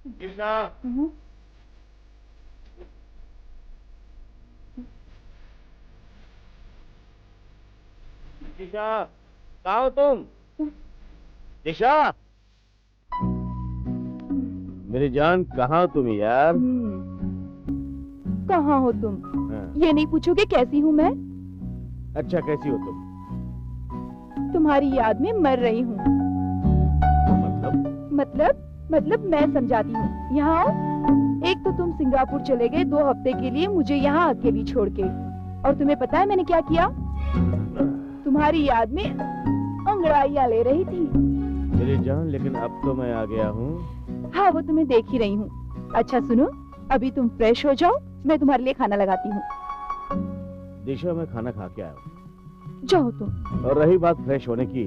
कृष्णा, दिशा, कहाँ हो तुम? दिशा, मेरी जान, कहाँ हो तुम यार? कहाँ हो तुम? हाँ। ये नहीं पूछोगे कैसी हूँ मैं? अच्छा, कैसी हो तुम? तुम्हारी याद में मर रही हूँ। मतलब मैं समझाती हूँ। यहाँ आओ। एक तो तुम सिंगापुर चले गए 2 हफ्ते के लिए मुझे यहाँ अकेली छोड़ के, और तुम्हें पता है मैंने क्या किया? तुम्हारी याद में अंगड़ाइयाँ ले रही थी। मेरी जान, लेकिन अब तो मैं आ गया हूँ। हाँ, वो तुम्हें देख ही रही हूँ। अच्छा सुनो, अभी तुम फ्रेश हो जाओ, मैं तुम्हारे लिए खाना लगाती हूँ। दिशा, मैं खाना खा के आया हूँ। जाओ तुम। और रही बात फ्रेश होने की,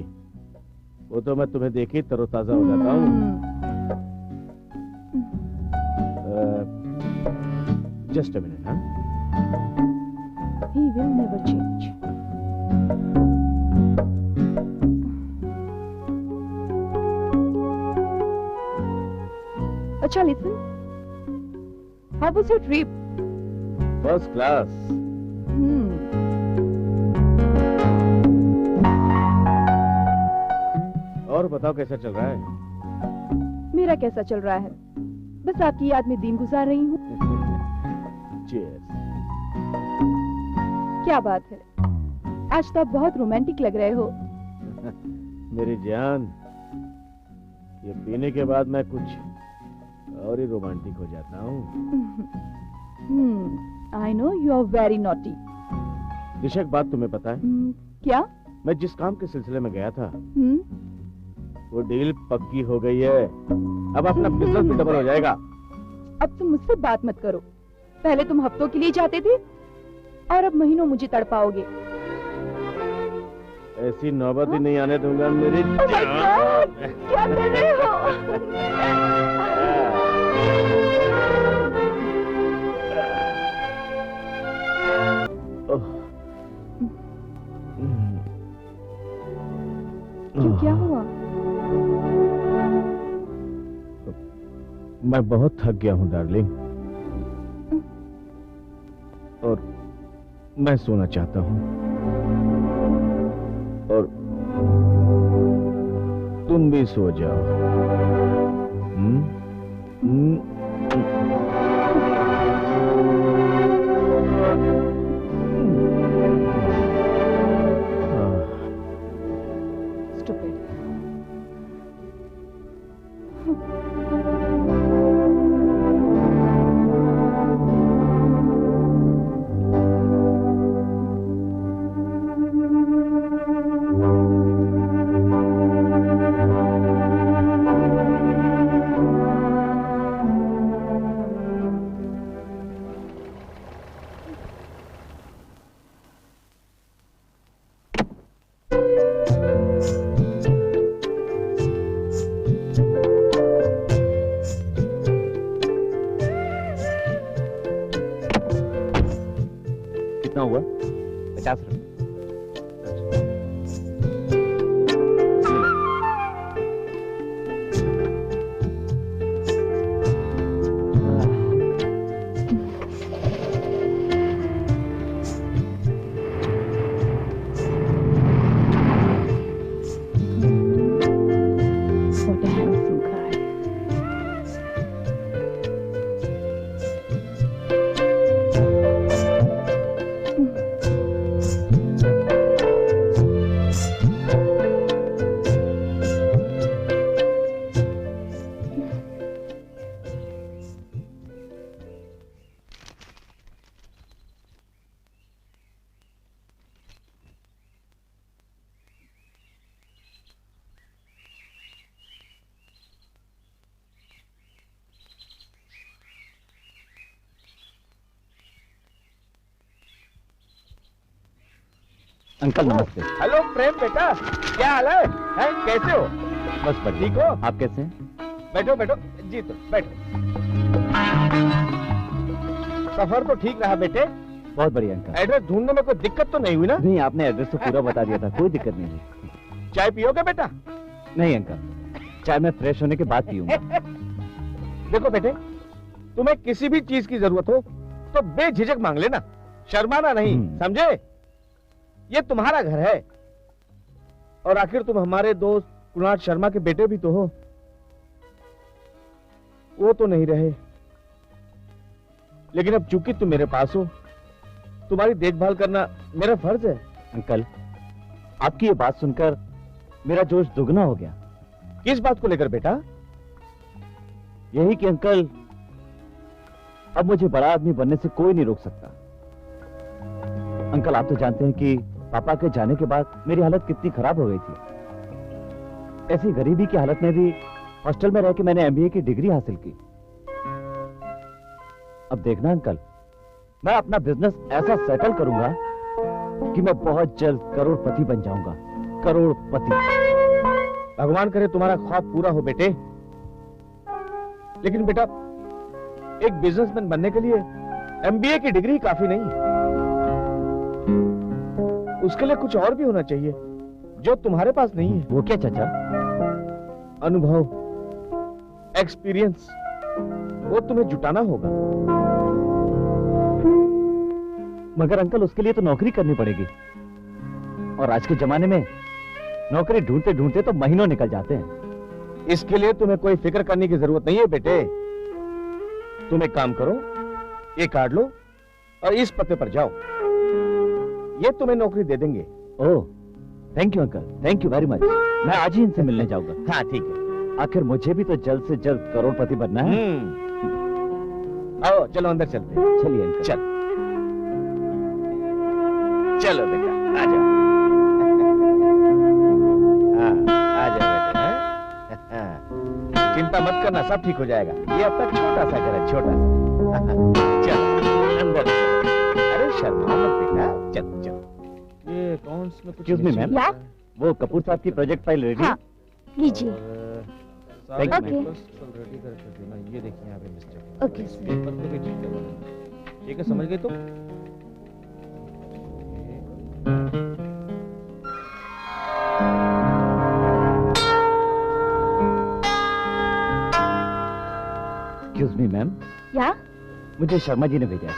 वो तो मैं तुम्हें देख ही तरोताजा हो जाता हूँ। Just a minute. हाँ, He will never change. अच्छा listen, how was your trip? First class. और बताओ, कैसा चल रहा है? मेरा कैसा चल रहा है? बस आपकी याद में दिन गुजार रही हूँ। Cheers। क्या बात है, आज तो आप बहुत रोमांटिक लग रहे हो। मेरी जान, ये पीने के बाद मैं कुछ और ही रोमांटिक हो जाता हूँ। I know you are very naughty. दिशा, एक बात तुम्हें पता है? क्या? मैं जिस काम के सिलसिले में गया था, वो डील पक्की हो गई है। अब अपना बिजनेस भी डबल हो जाएगा। अब तुम मुझसे बात मत करो। पहले तुम हफ्तों के लिए जाते थे और अब महीनों मुझे तड़पाओगे। ऐसी नौबत ही नहीं आने दूंगा मेरी Oh my God! क्या कर रहे हो? क्यों, क्या हुआ? मैं बहुत थक गया हूँ डार्लिंग, और मैं सोना चाहता हूँ, और तुम भी सो जाओ। Stupid. कितना हुआ? 50 रुपए। What a handsome guy. Uncle नमस्ते। हेलो प्रेम बेटा, क्या हाल है? कैसे हो? बस बढ़िया। ठीक हो? आप कैसे हैं? बैठो बैठो जी, तो बैठो। सफर तो ठीक रहा बेटे? बहुत बढ़िया अंकल। एड्रेस ढूंढने में कोई दिक्कत तो नहीं हुई ना? नहीं, आपने एड्रेस तो पूरा बता दिया था, कोई दिक्कत नहीं हुई। चाय पियोगे बेटा? नहीं अंकल, चाय मैं फ्रेश होने के बाद पीऊंगा। देखो बेटे, तुम्हें किसी भी चीज की जरूरत हो तो बेझिझक मांग लेना, शर्माना नहीं, समझे? ये तुम्हारा घर है और आखिर तुम हमारे दोस्त कुणाल शर्मा के बेटे भी तो हो। वो तो नहीं रहे, लेकिन अब चूंकि तुम मेरे पास हो, तुम्हारी देखभाल करना मेरा फर्ज है। अंकल, आपकी ये बात सुनकर मेरा जोश दुगना हो गया। किस बात को लेकर बेटा? यही कि अंकल, अब मुझे बड़ा आदमी बनने से कोई नहीं रोक सकता। अंकल, आप तो जानते हैं कि पापा के जाने के बाद मेरी हालत कितनी खराब हो गई थी। ऐसी गरीबी की हालत में भी हॉस्टल में रह के मैंने एमबीए की डिग्री हासिल की। अब देखना अंकल, मैं अपना बिजनेस ऐसा सेटल करूंगा कि मैं बहुत जल्द करोड़पति बन जाऊंगा। करोड़पति। भगवान करे तुम्हारा ख्वाब पूरा हो बेटे। लेकिन बेटा, एक बिजनेसमैन बनने के लिए एमबीए की डिग्री काफी नहीं, उसके लिए कुछ और भी होना चाहिए जो तुम्हारे पास नहीं है। वो क्या चाचा? अनुभव, एक्सपीरियंस, वो तुम्हें जुटाना होगा। मगर अंकल, उसके लिए तो नौकरी करनी पड़ेगी, और आज के जमाने में नौकरी ढूंढते ढूंढते तो महीनों निकल जाते हैं। इसके लिए तुम्हें कोई फिक्र करने की जरूरत नहीं है बेटे। तुम एक काम करो, ये कार्ड लो और इस पते पर जाओ, ये तुम्हें नौकरी दे देंगे। Oh, thank you uncle, thank you very much. मैं आज ही इनसे मिलने जाऊंगा। हाँ ठीक है। आखिर मुझे भी तो जल्द से जल्द करोड़पति बनना है। आओ चलो अंदर चलते हैं। चलिए अंकल। चल चलो बेटा, आ जाओ। आ जाओ बेटा। चिंता मत करना, सब ठीक हो जाएगा। ये अपना छोटा सा घर है, छोटा सा। चल अंदर। अरे शर्मा मत बेटा, चल चल। ये कौन सी में कुछ? एक्सक्यूज मी मैम, वो कपूर साहब की प्रोजेक्ट फाइल रेडी? हाँ, लीजिए। Thank you, okay. रेडी करके देना। ये देखिए यहाँ पे मिस्टर। Okay sir. पेपर को भी ठीक करवाना। ठीक है, समझ गए तो? एक्सक्यूज मी मैम, या? मुझे शर्मा जी ने भेजा है।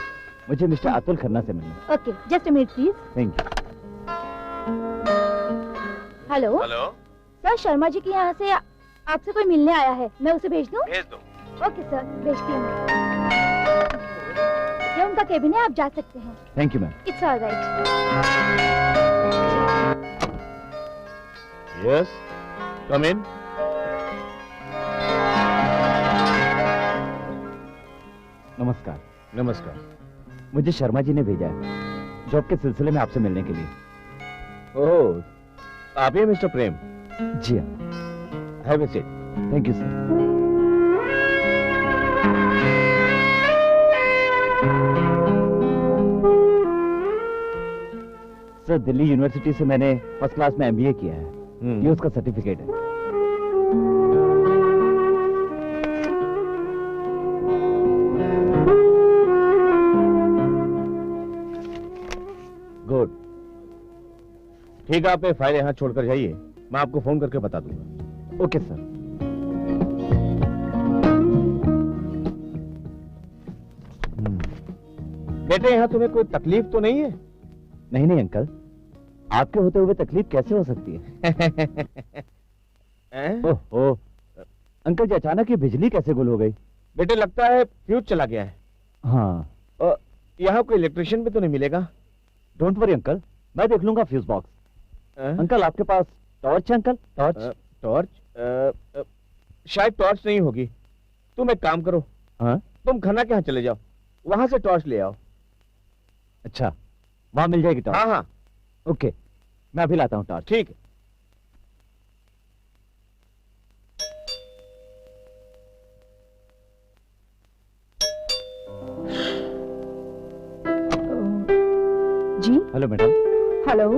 मुझे मिस्टर अतुल खन्ना से मिलना। Okay, just a minute please. Thank you. Hello hello, sir, Sharma ji के यहाँ से आपसे कोई मिलने आया है, मैं उसे भेज दूँ? भेज दो। ओके सर, भेजती हूँ। ये उनका केबिन है, आप जा सकते हैं। Thank you ma'am. It's all right. Yes, come in. नमस्कार। नमस्कार। मुझे शर्मा जी ने भेजा है जॉब के सिलसिले में आपसे मिलने के लिए। ओह, आप ही मिस्टर प्रेम? जी हाँ। Have A seat. Thank you sir. Sir, Delhi university से मैंने फर्स्ट क्लास में एमबीए किया है। ये उसका सर्टिफिकेट है। गुड। ठीक है, आप ये फाइल यहाँ छोड़कर जाइए, मैं आपको फोन करके बता दूंगा। Okay sir. बेटे, यहाँ तुम्हें कोई तकलीफ तो नहीं है? नहीं नहीं अंकल, आपके होते हुए तकलीफ कैसे हो सकती है? ओह, अंकल जी, अचानक ये बिजली कैसे गुल हो गई? बेटे, लगता है फ्यूज चला गया है। हाँ। यहाँ कोई इलेक्ट्रिशियन भी तो नहीं मिलेगा? डोंट वरी अंकल, मैं देख लूंगा फ्यूज बॉक्स। अंकल, आपके पास टॉर्च है? Uncle, torch? टॉर्च? शायद टॉर्च नहीं होगी। तुम एक काम करो, हाँ? तुम खन्ना के यहाँ चले जाओ, वहां से टॉर्च ले आओ। अच्छा, वहां मिल जाएगी टॉर्च? हाँ हाँ। ओके, मैं अभी लाता हूँ टॉर्च। ठीक है। जी हेलो मैडम। हेलो।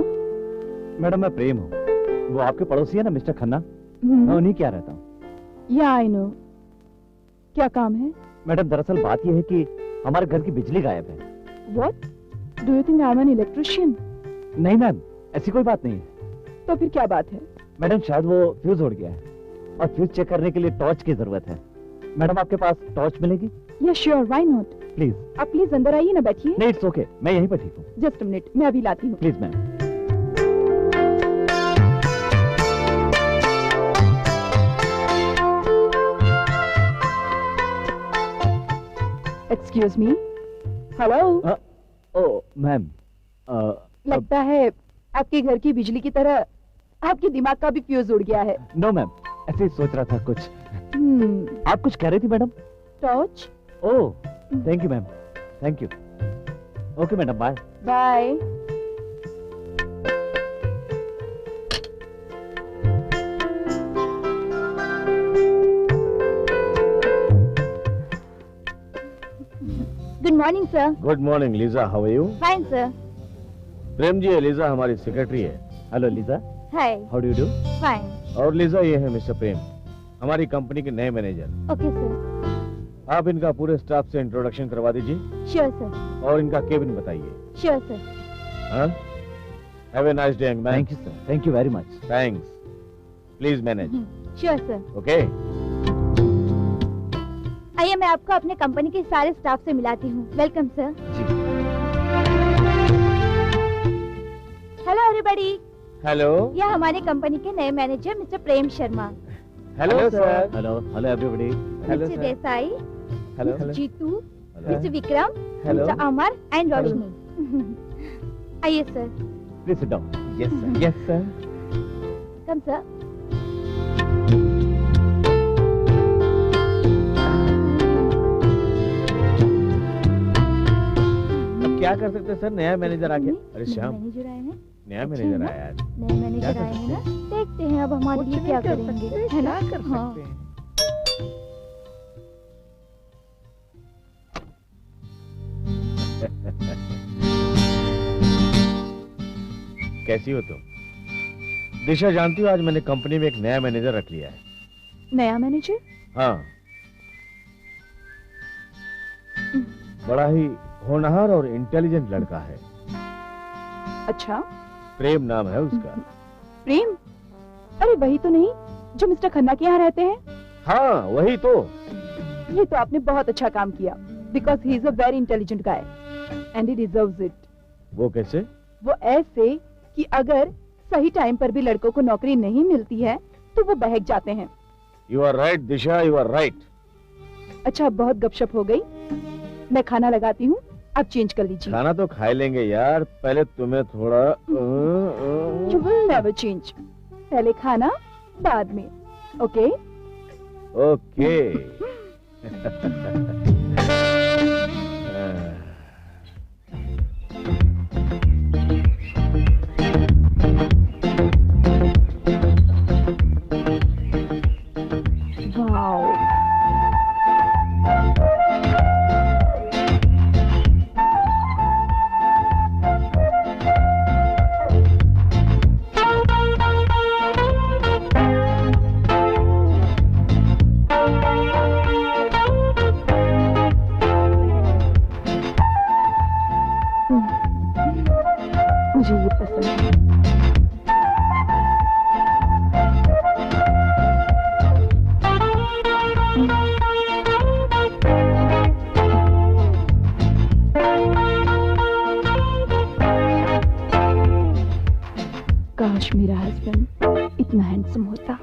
मैडम, मैं प्रेम हूँ। वो आपके पड़ोसी है ना मिस्टर खन्ना, मैं उन्हीं के यहाँ रहता हूँ। या आई नो। क्या काम है? मैडम, दरअसल बात यह है कि हमारे घर की बिजली गायब है। What? Do you think I'm an electrician? नहीं मैम, ऐसी कोई बात नहीं है। तो फिर क्या बात है? मैडम, शायद वो फ्यूज उड़ गया है और फ्यूज चेक करने के लिए टॉर्च की जरूरत है। मैडम आपके पास टॉर्च मिलेगी? या श्योर, व्हाई नॉट। प्लीज। आप प्लीज अंदर आइए ना, बैठिए। नहीं, इट्स ओके, मैं यहीं पर ठीक हूँ। जस्ट अ मिनट, मैं अभी लाती हूँ। Please ma'am. Excuse me. Hello. Oh ma'am, लगता है आपके घर की बिजली की तरह आपके दिमाग का भी फ्यूज उड़ गया है। नो मैम, ऐसे ही सोच रहा था कुछ। आप कुछ कह रही थी madam? Torch. Oh, thank you ma'am, thank you. Okay madam, bye. Bye. Good morning sir. Good morning Lisa, how are you? Fine sir. Prem ji है, लीजा हमारी सेक्रेटरी है। Hello Lisa, hi. How do you do? Fine. और Lisa ये है mister प्रेम, हमारी company के नए manager. Okay sir. आप इनका पूरे स्टाफ से इंट्रोडक्शन करवा दीजिए श्योर सर। और इनका केबिन बताइए। Sure sir. हाँ? Have a nice day young man. Thank you sir, thank you very much. Thanks. Please manage. Sure sir. Okay. आइए मैं आपको अपने कंपनी के सारे स्टाफ से मिलाती हूँ। Welcome sir. जी। Hello everybody. हेलो। यह हमारी कंपनी के नए manager mister Prem Sharma. Hello sir. Hello, hello everybody. Hello mister sir. Desai, hello. Jeetu, hello. Mister Vikram, hello. Mister Amar and Roshni. आइए sir. Please sit down. Yes sir. Yes sir. Come sir. अब क्या कर सकते हैं सर, नया मैनेजर आ गया। अरे नए श्याम, मैनेजर आए हैं। नया अच्छे मैनेजर हैं ना? आया है। नए मैनेजर क्या कर आए हैं ना, सकते देखते हैं अब हमारे लिए क्या करेंगे, है ना? कर हाँ। सकते हैं। कैसी हो तुम? दिशा जानती हो आज मैंने कंपनी में एक नया मैनेजर रख लिया है। नया मैनेजर? हाँ, बड़ा ही होनहार और इंटेलिजेंट लड़का है। अच्छा, प्रेम नाम है उसका। प्रेम? अरे वही तो नहीं जो मिस्टर खन्ना के यहाँ रहते हैं? हाँ वही तो। ये तो आपने बहुत अच्छा काम किया, because he is a very intelligent guy and he deserves it. वो कैसे? वो ऐसे कि अगर सही टाइम पर भी लड़कों को नौकरी नहीं मिलती है तो वो बहक जाते हैं। You are right Disha, you are right. अच्छा, बहुत गपशप हो गई, मैं खाना लगाती हूँ, आप चेंज कर लीजिए। खाना तो खा लेंगे यार, पहले तुम्हें थोड़ा यू विल नेवर चेंज। पहले खाना, बाद में। ओके? ओके। वाओ, मुझे ये पसंद है। काश मेरा हस्बैंड इतना हैंडसम होता।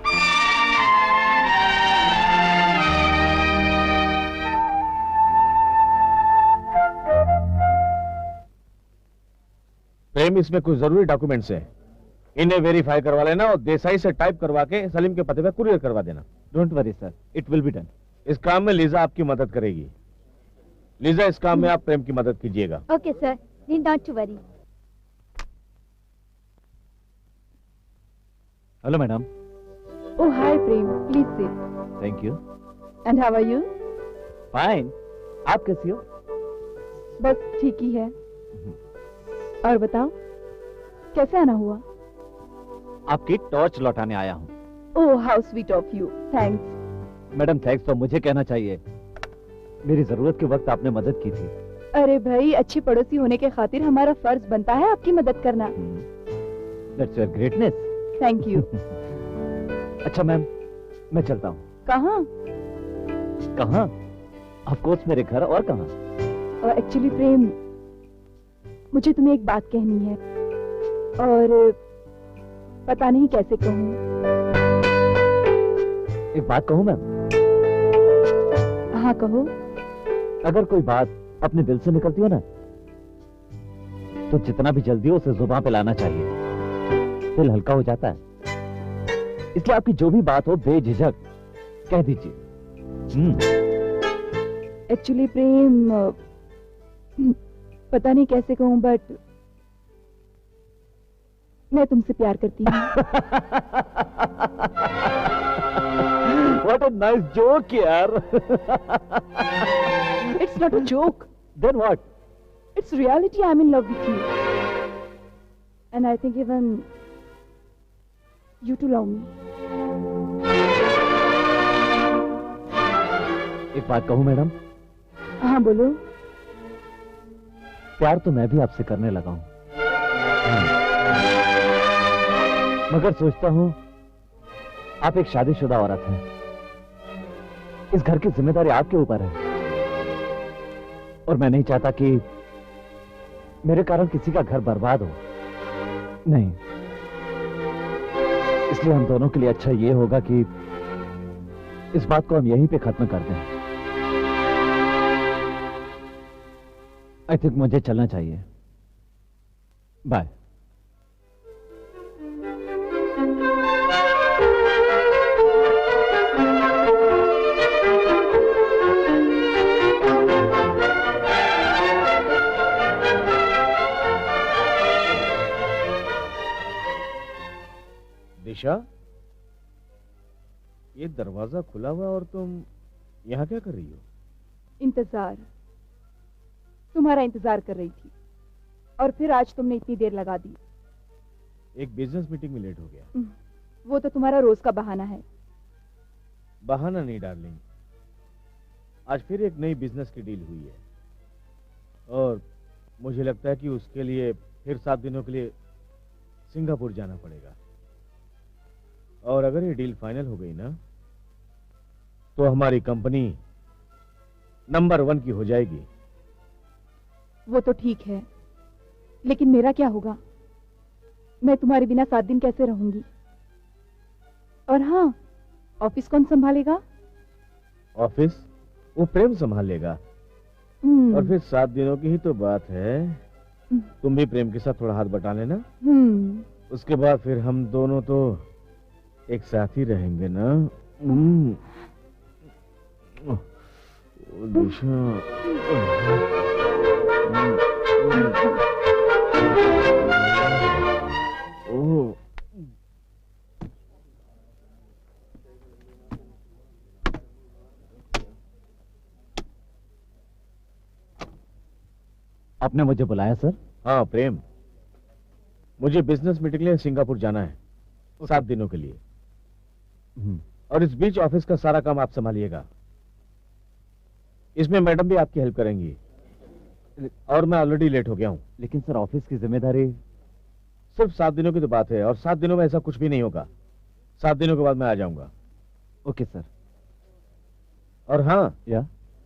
प्रेम, इसमें कुछ जरूरी डॉक्यूमेंट्स हैं, इन्हें वेरीफाई करवा लेना और देसाई से टाइप करवा के सलीम के पते पे कुरियर करवा देना। Don't worry sir, it will be done. इस काम में लीजा आपकी मदद करेगी। लीजा, इस काम में आप प्रेम की मदद कीजिएगा। Okay sir, need not to worry. Hello madam. Oh hi Prem, please sit. Thank you. And how are you? Fine. आप कैसी हो? बस ठीक ही है। और बताओ, कैसे आना हुआ? आपकी टॉर्च लौटाने आया हूँ। Oh how sweet of you, thanks. Madam thanks तो मुझे कहना चाहिए, मेरी जरूरत के वक्त आपने मदद की थी। अरे भाई, अच्छी पड़ोसी होने के खातिर हमारा फर्ज बनता है आपकी मदद करना। That's your greatness. Thank you. अच्छा मैम, मैं चलता हूँ। कहाँ? कहाँ? ऑफ कोर्स मेरे घर, और कहाँ? एक्चुअली प्रेम, मुझे तुम्हें एक बात कहनी है और पता नहीं कैसे कहूँ। एक बात कहूँ मैम? हाँ कहो। अगर कोई बात अपने दिल से निकलती हो ना, तो जितना भी जल्दी हो उसे जुबान पे लाना चाहिए। दिल हल्का हो जाता है। इसलिए आपकी जो भी बात हो बेझिझक कह दीजिए। एक्चुअली प्रेम, पता नहीं कैसे कहूँ, बट मैं तुमसे प्यार करती हूँ। What a nice joke, यार। It's not a joke. Then what? It's reality. I'm in love with you, and I think even you too love me. एक बात कहूँ मैडम? हाँ बोलो। प्यार तो मैं भी आपसे करने लगा हूँ, मगर सोचता हूँ आप एक शादीशुदा औरत हैं। इस घर की जिम्मेदारी आपके ऊपर है, और मैं नहीं चाहता कि मेरे कारण किसी का घर बर्बाद हो। नहीं, इसलिए हम दोनों के लिए अच्छा ये होगा कि इस बात को हम यहीं पे खत्म कर दें। आई थिंक मुझे चलना चाहिए। बाय। दिशा, ये दरवाजा खुला हुआ और तुम यहाँ क्या कर रही हो? इंतजार, तुम्हारा इंतजार कर रही थी, और फिर आज तुमने इतनी देर लगा दी। एक बिजनेस मीटिंग में लेट हो गया। वो तो तुम्हारा रोज का बहाना है। बहाना नहीं डार्लिंग, आज फिर एक नई बिजनेस की डील हुई है, और मुझे लगता है कि उसके लिए फिर 7 दिनों के लिए सिंगापुर जाना पड़ेगा। और अगर ये डील फाइनल हो गई ना, तो हमारी कंपनी नंबर 1 की हो जाएगी। वो तो ठीक है, लेकिन मेरा क्या होगा? मैं तुम्हारे बिना 7 दिन कैसे रहूंगी? और हाँ, ऑफिस कौन संभालेगा? ऑफिस वो प्रेम संभाल लेगा। और फिर 7 दिनों की ही तो बात है। तुम भी प्रेम के साथ थोड़ा हाथ बटा लेना। उसके बाद फिर हम दोनों तो एक साथ ही रहेंगे ना। दिशा, ओह, आपने मुझे बुलाया सर? हाँ प्रेम, मुझे बिजनेस मीटिंग के लिए सिंगापुर जाना है 7 दिनों के लिए। और इस बीच ऑफिस का सारा काम आप संभालिएगा। इसमें मैडम भी आपकी हेल्प करेंगी, और मैं ऑलरेडी लेट हो गया हूँ। लेकिन सर, ऑफिस की जिम्मेदारी सिर्फ 7 दिनों की तो बात है, और 7 दिनों में ऐसा कुछ भी नहीं होगा। 7 दिनों के बाद मैं आ जाऊंगा। Okay sir. और हाँ, या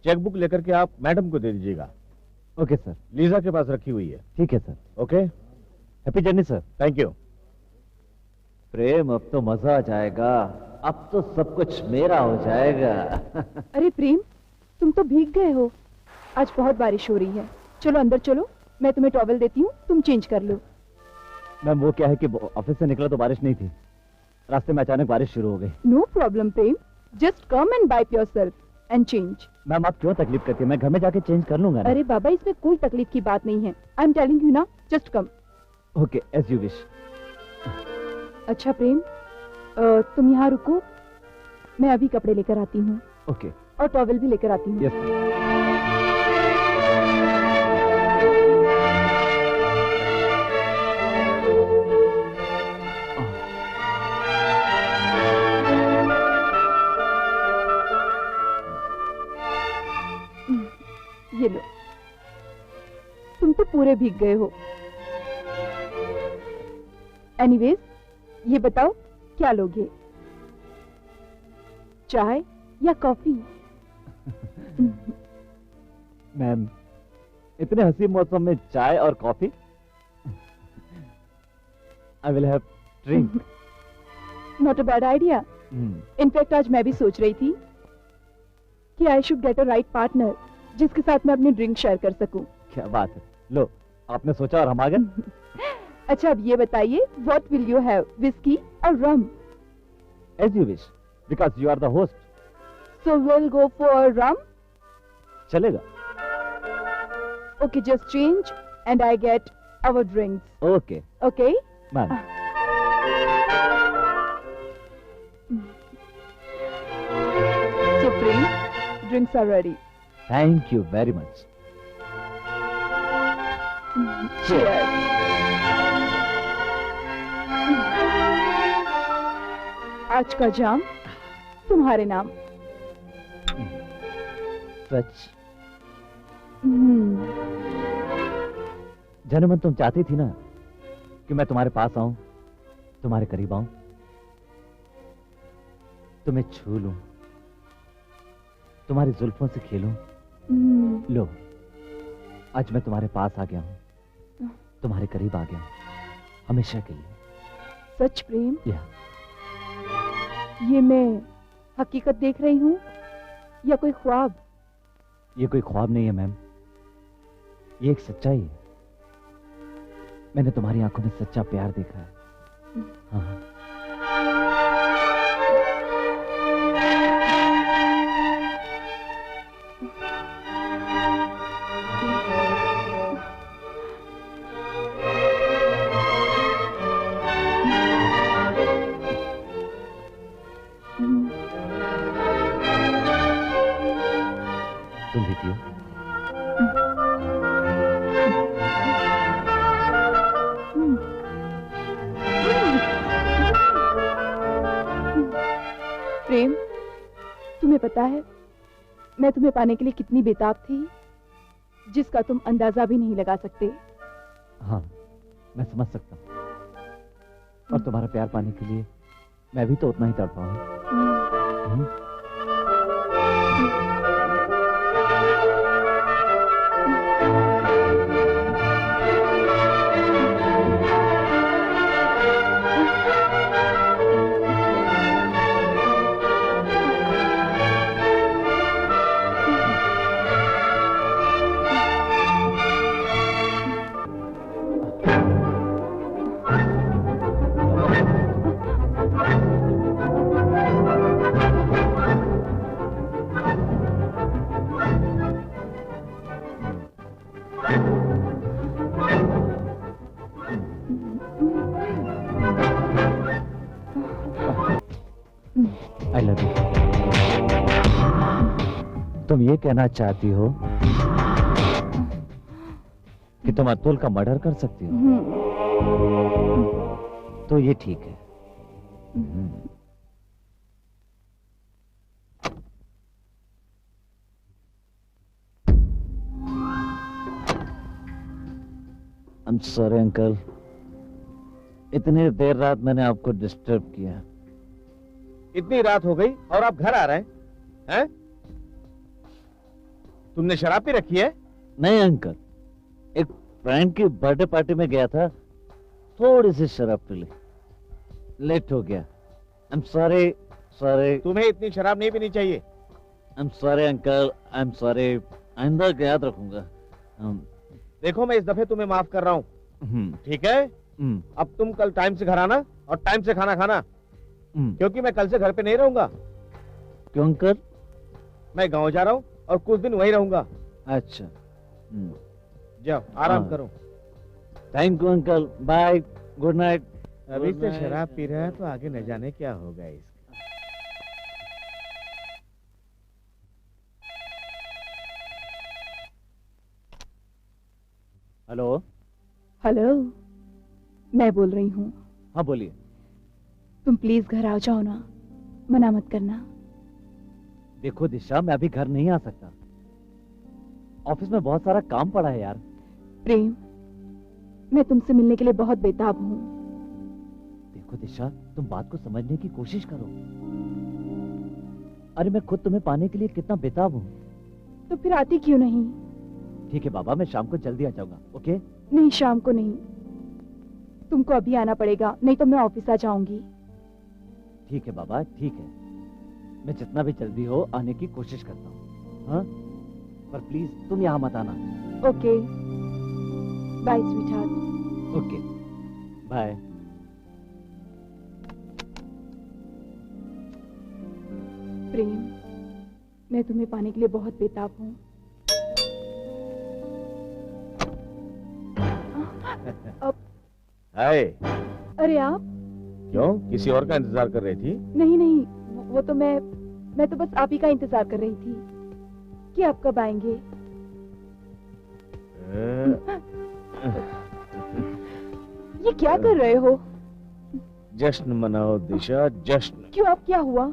चेकबुक लेकर के आप मैडम को दे दीजिएगा। Okay sir. लीजा के पास रखी हुई है। ठीक है sir. Okay, happy journey sir. Thank you. Prem, अब तो मजा आ जाएगा। अब तो सब कुछ मेरा हो जाएगा। अरे प्रेम, तुम तो भीग गए हो। आज बहुत बारिश हो रही है। चलो अंदर चलो, मैं तुम्हें टॉवल देती हूँ, तुम चेंज कर लो। मैम, वो क्या है कि ऑफिस से निकला तो बारिश नहीं थी, रास्ते में अचानक बारिश शुरू हो गई। No problem Prem, just come and wipe yourself and change. Ma'am, आप क्यों तकलीफ करती है? मैं घर में जाके चेंज कर लूंगा ना। अरे बाबा, इसमें कोई तकलीफ की बात नहीं है। आई एम टेलिंग यू ना, just come. Okay, as you wish. अच्छा प्रेम, तुम यहाँ रुको, मैं अभी कपड़े लेकर आती हूँ। ओके। और टॉवल भी लेकर आती हूँ। यस। ये लो, तुम तो पूरे भीग गए हो। एनीवेज, ये बताओ क्या लोगे, चाय या कॉफी? मैम, इतने हंसी मौसम में चाय और coffee? I will have drink. Not a bad idea. In fact आज मैं भी सोच रही थी कि I should get a right partner जिसके साथ मैं अपनी ड्रिंक शेयर कर सकूं। क्या बात है, लो आपने सोचा और हम आ गए। अच्छा अब ये बताइए, what will you have, whisky और rum? As you wish, because you are the host. So will go for rum. चलेगा। Okay, just change and I get our drinks. Okay okay ma'am. So Prem, drinks are ready. Thank you very much. Cheers. आज का जाम तुम्हारे नाम। सच हम्म, जनमन तुम चाहती थी ना कि मैं तुम्हारे पास आऊं, तुम्हारे करीब आऊं, तुम्हें छू लूं, तुम्हारी जुल्फों से खेलूं। लो, आज मैं तुम्हारे पास आ गया हूं, तुम्हारे करीब आ गया हूं, हमेशा के लिए। सच प्रेम? या ये मैं हकीकत देख रही हूँ या कोई ख्वाब? ये कोई ख्वाब नहीं है मैम, ये एक सच्चाई है। मैंने तुम्हारी आंखों में सच्चा प्यार देखा है। हाँ। तुम भी पियो। प्रेम, तुम्हें पता है मैं तुम्हें पाने के लिए कितनी बेताब थी, जिसका तुम अंदाजा भी नहीं लगा सकते। हाँ, मैं समझ सकता हूँ। और तुम्हारा प्यार पाने के लिए मैं भी तो उतना ही तड़पा हूँ। आई लव यू। तुम ये कहना चाहती हो कि तुम अतुल का मर्डर कर सकती हो? तो ये ठीक है। I'm sorry अंकल, इतनी देर रात मैंने आपको डिस्टर्ब किया। इतनी रात हो गई और आप घर आ रहे हैं? तुमने शराब पी रखी है? नहीं अंकल, एक फ्रेंड की बर्थडे पार्टी में गया था, थोड़ी सी शराब पी ली, लेट हो गया। I am sorry. सॉरी। तुम्हें इतनी शराब नहीं पीनी चाहिए। I am sorry uncle, I am sorry, आइंदा याद रखूंगा। देखो मैं इस दफे तुम्हें माफ कर रहा हूँ, ठीक है? अब तुम कल टाइम से घर आना और टाइम से खाना खाना, क्योंकि मैं कल से घर पे नहीं रहूंगा। क्यों अंकल? मैं गांव जा रहा हूँ और कुछ दिन वहीं रहूंगा। अच्छा। जाओ आराम करो। Thank you uncle, bye, good night. अभी से शराब पी रहा है तो आगे न जाने क्या होगा इसका। हेलो। हेलो, मैं बोल रही हूँ। हाँ बोलिए। तुम प्लीज घर आ जाओ ना, मना मत करना। देखो दिशा, मैं अभी घर नहीं आ सकता, ऑफिस में बहुत सारा काम पड़ा है यार। प्रेम, मैं तुमसे मिलने के लिए बहुत बेताब हूँ। देखो दिशा, तुम बात को समझने की कोशिश करो। अरे मैं खुद तुम्हें पाने के लिए कितना बेताब हूँ। तो फिर आती क्यों नहीं? ठीक है बाबा, मैं शाम को जल्दी आ जाऊंगा। ओके? नहीं, शाम को नहीं, तुमको अभी आना पड़ेगा, नहीं तो मैं ऑफिस आ जाऊंगी। ठीक है बाबा, ठीक है, मैं जितना भी जल्दी हो आने की कोशिश करता हूँ। हाँ, पर प्लीज तुम यहाँ मत आना। Okay, bye sweetheart. Okay, bye. Prem, मैं तुम्हें पाने के लिए बहुत बेताब हूँ। हाय। अरे आप? क्यों, किसी और का इंतजार कर रही थी? नहीं नहीं, वो तो मैं तो बस आप ही का इंतजार कर रही थी कि आप कब आएंगे। ये क्या कर रहे हो? जश्न मनाओ दिशा, जश्न। क्यों, अब क्या हुआ?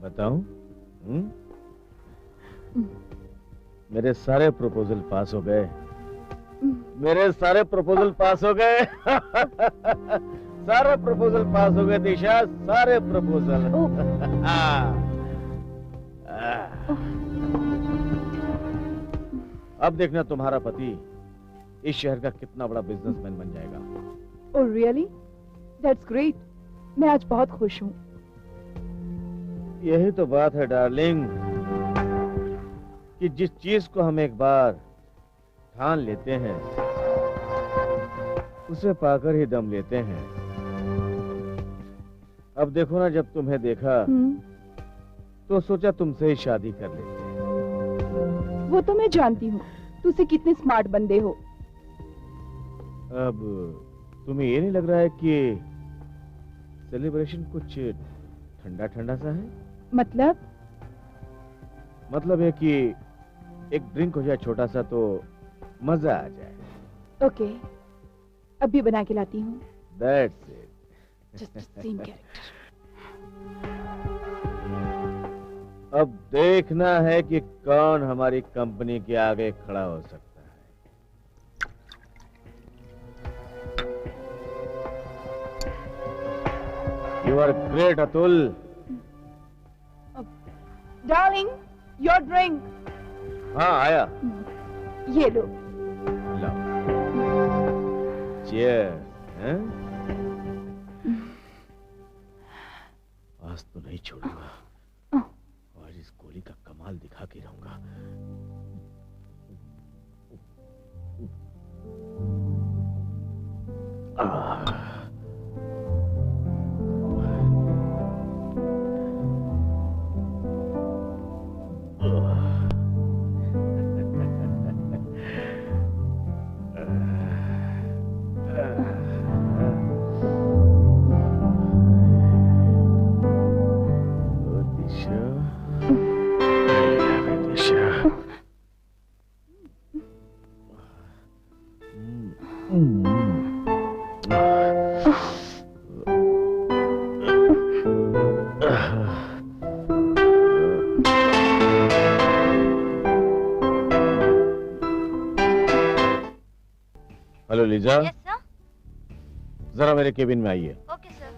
बताऊं? मेरे सारे प्रपोजल पास हो गए। मेरे सारे प्रपोजल पास हो गए। सारे प्रपोजल पास हो गए दिशा, सारे प्रपोजल। अब देखना तुम्हारा पति इस शहर का कितना बड़ा बिजनेसमैन बन जाएगा। Oh really? That's great. मैं आज बहुत खुश हूँ। यही तो बात है डार्लिंग, कि जिस चीज को हम एक बार ठान लेते हैं उसे पाकर ही दम लेते हैं। अब देखो ना, जब तुम्हें देखा तो सोचा तुमसे ही शादी कर लेते हैं। वो तो मैं जानती हूँ, तुझसे कितने स्मार्ट बंदे हो। अब तुम्हें ये नहीं लग रहा है कि सेलिब्रेशन कुछ ठंडा ठंडा सा है? मतलब है कि एक ड्रिंक हो जाए छोटा सा तो मजा आ जाए। ओके, अभी बना के लाती हूँ। That's it. Just the same character. अब देखना है कि कौन हमारी कंपनी के आगे खड़ा हो सकता है। You are great, Atul. Darling, your drink. हाँ आया। ये लो। लो। Cheers, हैं? आज तो नहीं छोड़ूंगा। आज इस गोली का कमाल दिखा के रहूंगा। Hello Lisa. Yes sir. जरा मेरे केबिन में आइए। Okay sir.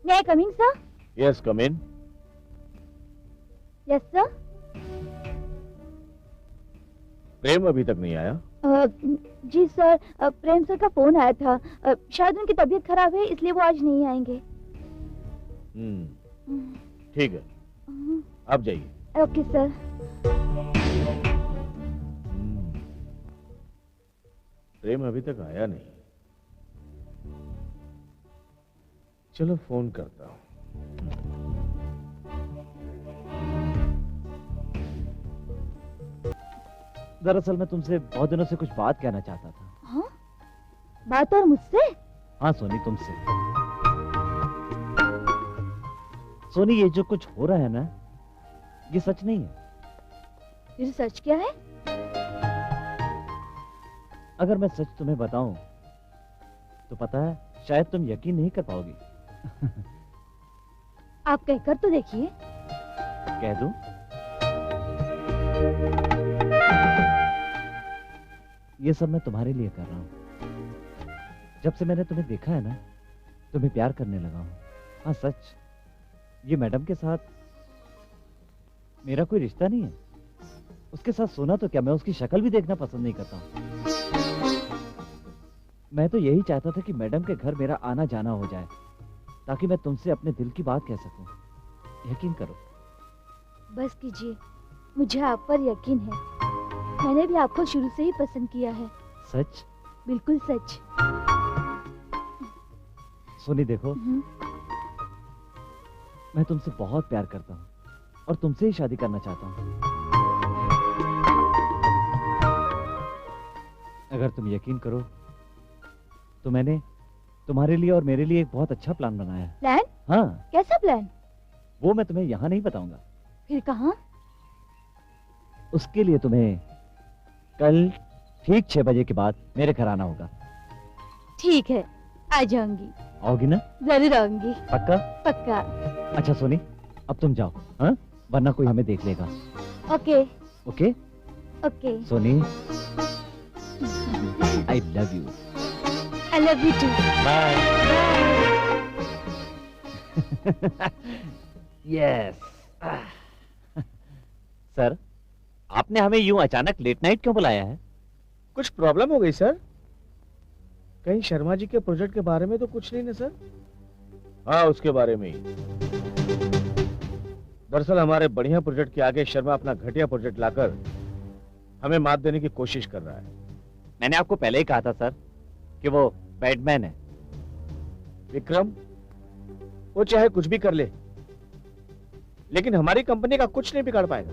May I come in, sir? Yes come in. Yes, sir. प्रेम अभी तक नहीं आया? जी सर, प्रेम सर का फोन आया था। शायद उनकी तबीयत खराब है, इसलिए वो आज नहीं आएंगे। ठीक है, आप जाइए। Okay sir. प्रेम अभी तक आया नहीं। चलो फोन करता हूँ। दरअसल मैं तुमसे बहुत दिनों से कुछ बात कहना चाहता था। हाँ? बात और मुझसे? हाँ सोनी, तुमसे। सोनी, ये जो कुछ हो रहा है ना, ये सच नहीं है। फिर सच क्या है? अगर मैं सच तुम्हें बताऊं तो पता है शायद तुम यकीन नहीं कर पाओगी। आप कहकर तो देखिए। कह दूं? ये सब मैं तुम्हारे लिए कर रहा हूँ। जब से मैंने तुम्हें देखा है ना, तुम्हें प्यार करने लगा हूँ। हाँ सच, ये मैडम के साथ मेरा कोई रिश्ता नहीं है। उसके साथ सोना तो क्या, मैं उसकी शक्ल भी देखना पसंद नहीं करता हूँ। मैं तो यही चाहता था कि मैडम के घर मेरा आना जाना हो जाए, ताकि मैं तुमसे अपने दिल की बात कह सकूं। यकीन करो। बस कीजिए, मुझे आप पर यकीन है। मैंने भी आपको शुरू से ही पसंद किया है। सच? बिल्कुल सच। सोनी देखो, मैं तुमसे बहुत प्यार करता हूँ और तुमसे ही शादी करना चाहता हूँ। अगर तुम यकीन करो तो मैंने तुम्हारे लिए और मेरे लिए एक बहुत अच्छा प्लान बनाया है। प्लान? हाँ। कैसा प्लान? वो मैं तुम्हें यहाँ नहीं बताऊंगा। फिर कहाँ? उसके लिए तुम्हें कल ठीक 6 बजे के बाद मेरे घर आना होगा। ठीक है, आ जाऊंगी। आओगी ना? जरूर आऊंगी। पक्का? पक्का। अच्छा सोनी, अब तुम जाओ, हाँ? वरना कोई हमें देख लेगा। Okay. Okay? Okay. Soni, I love you. I love you too. Bye. Yes. Sir, आपने हमें यूं अचानक लेट नाइट क्यों बुलाया है? कुछ प्रॉब्लम हो गई सर? कहीं शर्मा जी के प्रोजेक्ट के बारे में तो कुछ नहीं ना सर? हाँ, उसके बारे में ही। दरअसल हमारे बढ़िया प्रोजेक्ट के आगे शर्मा अपना घटिया प्रोजेक्ट लाकर हमें मात देने की कोशिश कर रहा है। मैंने आपको पहले ही कहा था सर कि वो बैडमैन है। विक्रम, वो चाहे कुछ भी कर ले, लेकिन हमारी कंपनी का कुछ नहीं बिगाड़ पाएगा।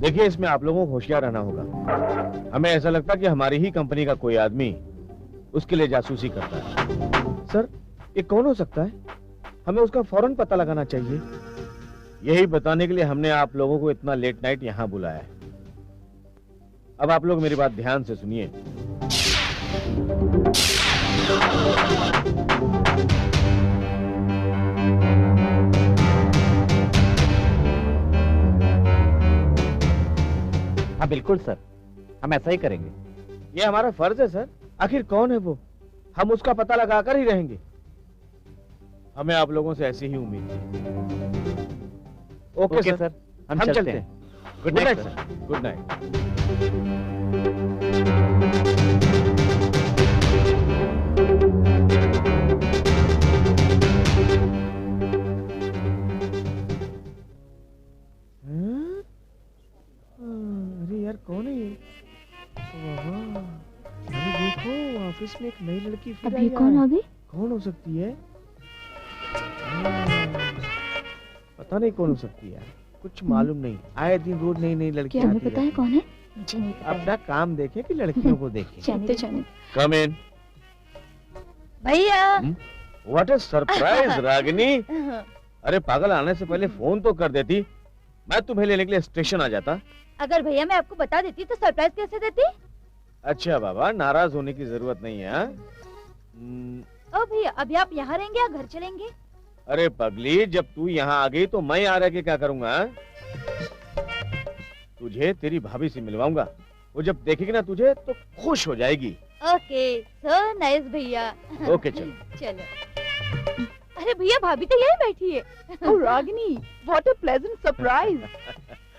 देखिए, इसमें आप लोगों को होशियार रहना होगा। हमें ऐसा लगता है कि हमारी ही कंपनी का कोई आदमी उसके लिए जासूसी करता है। सर, ये कौन हो सकता है? हमें उसका फौरन पता लगाना चाहिए। यही बताने के लिए हमने आप लोगों को इतना लेट नाइट यहाँ बुलाया है। अब आप लोग मेरी बात ध्यान से सुनिए। हाँ बिल्कुल सर, हम ऐसा ही करेंगे। ये हमारा फर्ज है सर। आखिर कौन है वो? हम उसका पता लगाकर ही रहेंगे। हमें आप लोगों से ऐसी ही उम्मीद है। ओके सर, हम चलते हैं। Good night sir. Good night. अरे यार, कौन है ये? अरे देखो, ऑफिस में एक नई लड़की फिर अब आई ये कौन है। आ गई? कौन हो सकती है? पता नहीं कौन हो सकती है। कुछ मालूम नहीं। आए दिन रोज नई नई लड़की क्या हमें आती पता है रहती कौन है? मुझे नहीं पता। अपना काम देखे कि लड़कियों को देखे। चलते चले। कम इन। भैया। What a surprise Ragini. अरे पागल, आने से पहले फोन तो कर देती, मैं तुम्हें लेने के लिए स्टेशन आ जाता। अगर भैया मैं आपको बता देती तो सरप्राइज कैसे देती? अच्छा बाबा, नाराज होने की जरूरत नहीं है। ओ भैया, अभी आप यहाँ रहेंगे या घर चलेंगे? अरे पगली, जब तू यहाँ आ गई तो मैं आ रह के क्या करूंगा? तुझे तेरी भाभी से मिलवाऊंगा। वो जब देखेगी ना तुझे तो खुश हो जाएगी। ओके, सो नाइस भैया। ओके चलो। चलो। अरे भैया, भाभी तो यही बैठी है। Oh Ragini, what a pleasant surprise.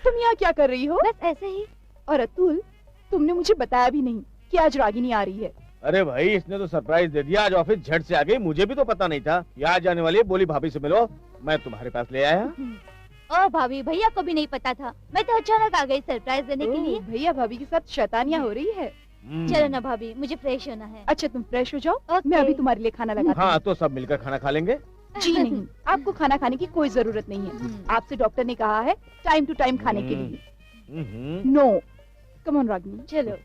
तुम यहाँ क्या कर रही हो? बस ऐसे ही। और अतुल, तुमने मुझे बताया भी नहीं कि आज रागिनी आ रही है। अरे भाई, इसने तो सरप्राइज दे दिया। आज ऑफिस झट से आ गई, मुझे भी तो पता नहीं था यहाँ जाने वाली है। बोली भाभी से मिलो, मैं तुम्हारे पास ले आया। ओ भाभी, भैया को भी नहीं पता था। मैं तो अचानक आ गई सरप्राइज देने के लिए। भैया भाभी के साथ शैतानियाँ हो रही है। चलो ना भाभी, मुझे फ्रेश होना है। अच्छा तुम फ्रेश हो जाओ, ओके। मैं अभी तुम्हारे लिए खाना लगाती हूँ। हाँ, तो सब मिलकर खाना खा लेंगे। जी नहीं, आपको खाना खाने की कोई जरूरत नहीं है। आपसे डॉक्टर ने कहा है टाइम टू टाइम खाने के लिए। No, come on Ragini. चलो।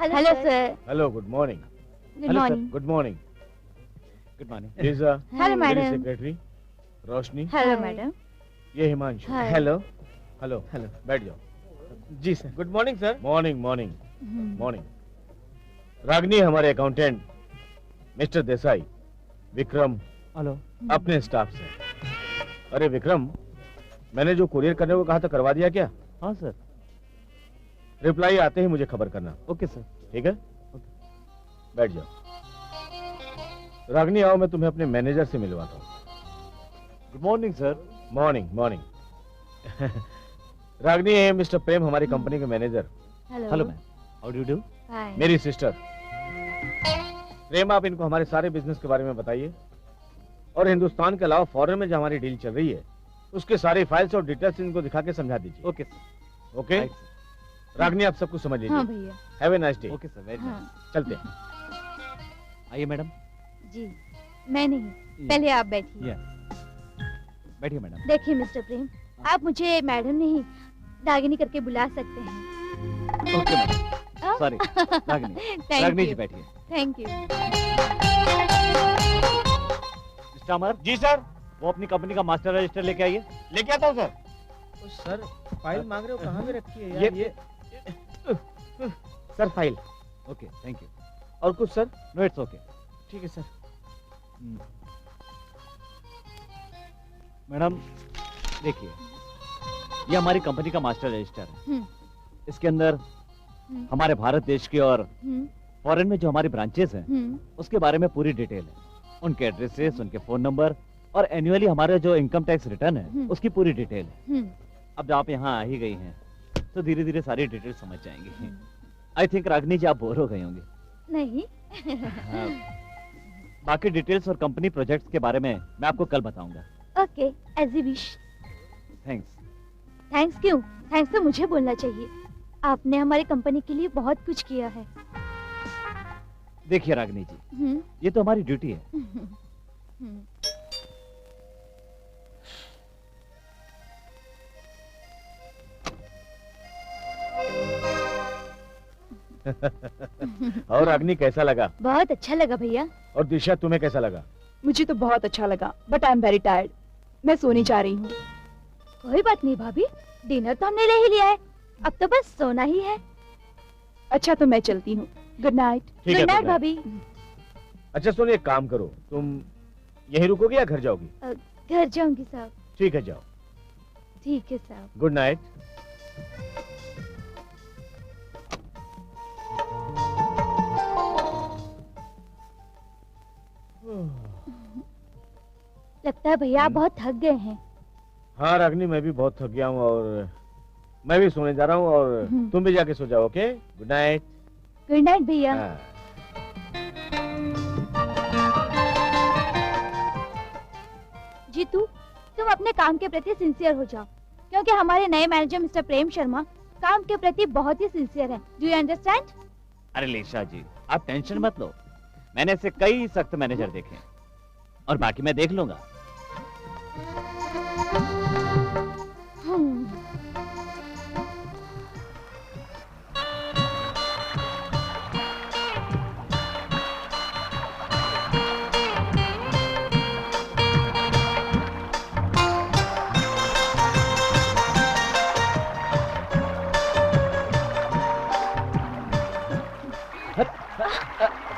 Hello sir. Hello, good morning. Good morning. Good morning. Good morning. Lisa, hello मेरी madam. Secretary. Roshni, hello madam. ये Himanshu. Hi. Hello hello hello, बैठ जाओ। जी sir. Good morning sir. Morning morning morning. Ragini हमारे accountant mister Desai, Vikram hello. अपने staff से। अरे विक्रम, मैंने जो कुरियर करने को कहा था करवा दिया क्या? हाँ सर। रिप्लाई आते ही मुझे खबर करना। Okay sir. ठीक है, बैठ जाओ। रागिनी आओ, मैं तुम्हें अपने मैनेजर से मिलवाता हूँ। Good morning sir. Morning morning. Ragini है मिस्टर प्रेम, हमारी कंपनी के manager. Hello ma'am, how do do? मेरी सिस्टर। प्रेम, आप इनको हमारे सारे बिजनेस के बारे में बताइए और हिंदुस्तान के अलावा फॉरेन में जो हमारी डील चल रही है उसके सारे फाइल्स और डिटेल्स इनको दिखा के समझा दीजिए। Okay sir. ओके रागिनी, आप सब कुछ समझ लीजिए। हाँ भैया। Have a nice day. Okay sir, very हाँ। नाइस। चलते हैं। आइए मैडम। जी मैं नहीं, पहले आप बैठिए। बैठिए मैडम। देखिए मिस्टर प्रेम, आप मुझे मैडम नहीं रागिनी करके बुला सकते हैं। Okay madam, sorry. Ragini, Ragini ji बैठिए। Thank you. Mister Amar ji sir. वो अपनी कंपनी का मास्टर रजिस्टर लेके आइए। लेके आता हूँ सर। तो सर फाइल मांग रहे हो, कहाँ में रखी है यार? ये sir file. Okay, thank you. और कुछ सर? No, it's okay. ठीक है सर। मैडम देखिए, ये हमारी कंपनी का मास्टर रजिस्टर है। इसके अंदर हमारे भारत देश के और फॉरेन में जो हमारी ब्रांचेस हैं उसके बारे में पूरी डिटेल है। उनके एड्रेसेस, उनके फोन नंबर और एनुअली हमारे जो इनकम टैक्स रिटर्न है उसकी पूरी डिटेल है। अब जब आप यहाँ आ ही गई हैं तो धीरे धीरे सारी डिटेल समझ जाएंगी। आई थिंक रागिनी जी आप बोर हो गई होंगी। नहीं। हाँ, बाकी डिटेल्स और कंपनी प्रोजेक्ट्स के बारे में मैं आपको कल बताऊंगा। Okay, as you wish. Thanks. Thanks क्यों? थैंक्स तो मुझे बोलना चाहिए। आपने हमारी कंपनी के लिए बहुत कुछ किया है। देखिए रागिनी जी, ये तो हमारी ड्यूटी है। और अग्नि कैसा लगा? बहुत अच्छा लगा भैया। और दिशा तुम्हें कैसा लगा? मुझे तो बहुत अच्छा लगा, but I am very tired. मैं सोने जा रही हूँ। कोई बात नहीं भाभी, डिनर तो हमने ले ही लिया है, अब तो बस सोना ही है। अच्छा तो मैं चलती हूँ। Good night. ठीक है, गुड नाइट good night। भाभी। अच्छा सुनो, एक काम करो, तुम यहीं रुकोगी या घर जाओगी? घर जाऊंगी साहब। ठीक है, जाओ। ठीक है साहब। Good night. लगता है भैया आप बहुत थक गए हैं। हाँ रागिनी, मैं भी बहुत थक गया हूँ और मैं भी सोने जा रहा हूँ और तुम भी जाके सो जाओ। Okay, good night. Good night भैया। जीतू, तुम अपने काम के प्रति सिंसियर हो जाओ, क्योंकि हमारे नए मैनेजर मिस्टर प्रेम शर्मा काम के प्रति बहुत ही सिंसियर हैं। Do you understand? अरे लेशा जी, आप टेंशन मत लो। मैंने ऐसे कई सख्त मैनेजर देखे हैं और बाकी मैं देख लूंगा।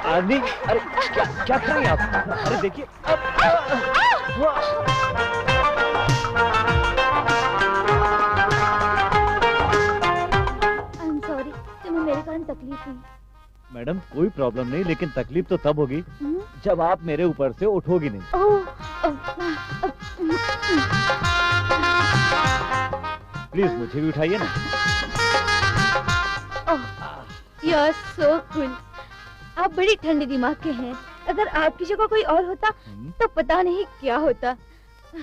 आदमी, अरे क्या कर रही हैं आप? अरे देखिए, आई एम सॉरी, तुम्हें मेरे कारण तकलीफ हुई। मैडम कोई प्रॉब्लम नहीं, लेकिन तकलीफ तो तब होगी जब आप मेरे ऊपर से उठोगी नहीं। प्लीज मुझे भी उठाइए ना। You are so cool. आप बड़ी ठंडे दिमाग के हैं। अगर आपकी जगह कोई और होता तो पता नहीं क्या होता।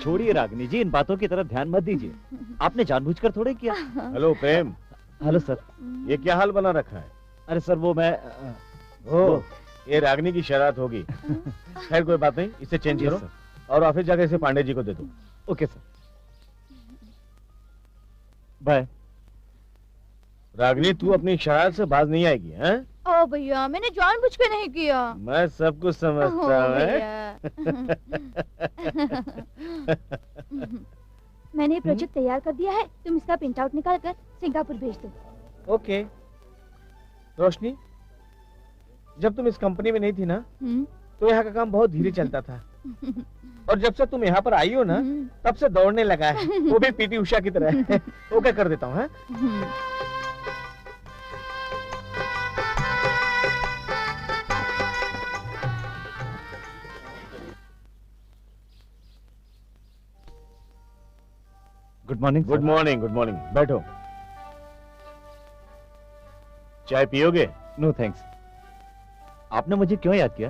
छोड़िए रागिनी जी, इन बातों की तरफ ध्यान मत दीजिए। आपने जानबूझकर थोड़े किया। हेलो प्रेम। Hello sir. ये क्या हाल बना रखा है? अरे सर वो मैं ये रागिनी की शरारत होगी। खैर कोई बात नहीं, इसे चेंज करो और ऑफिस जाके इसे पांडे जी को दे दो। Okay sir, bye. रागिनी, तू अपनी शरारत से बाज नहीं आएगी, हैं? ओ भैया, मैंने जानबूझ के नहीं किया। मैं सब कुछ समझता हूँ। मैंने प्रोजेक्ट तैयार कर दिया है, तुम इसका प्रिंट आउट निकाल कर सिंगापुर भेज दो। ओके। रोशनी, जब तुम इस कंपनी में नहीं थी ना तो यहाँ का काम बहुत धीरे चलता था। और जब से तुम यहाँ पर आई हो ना, तब से दौड़ने लगा है, वो भी पीटी उषा की तरह। ओके कर देता हूँ। Good morning. Good morning, good morning. बैठो। चाय पियोगे? No thanks. आपने मुझे क्यों याद किया?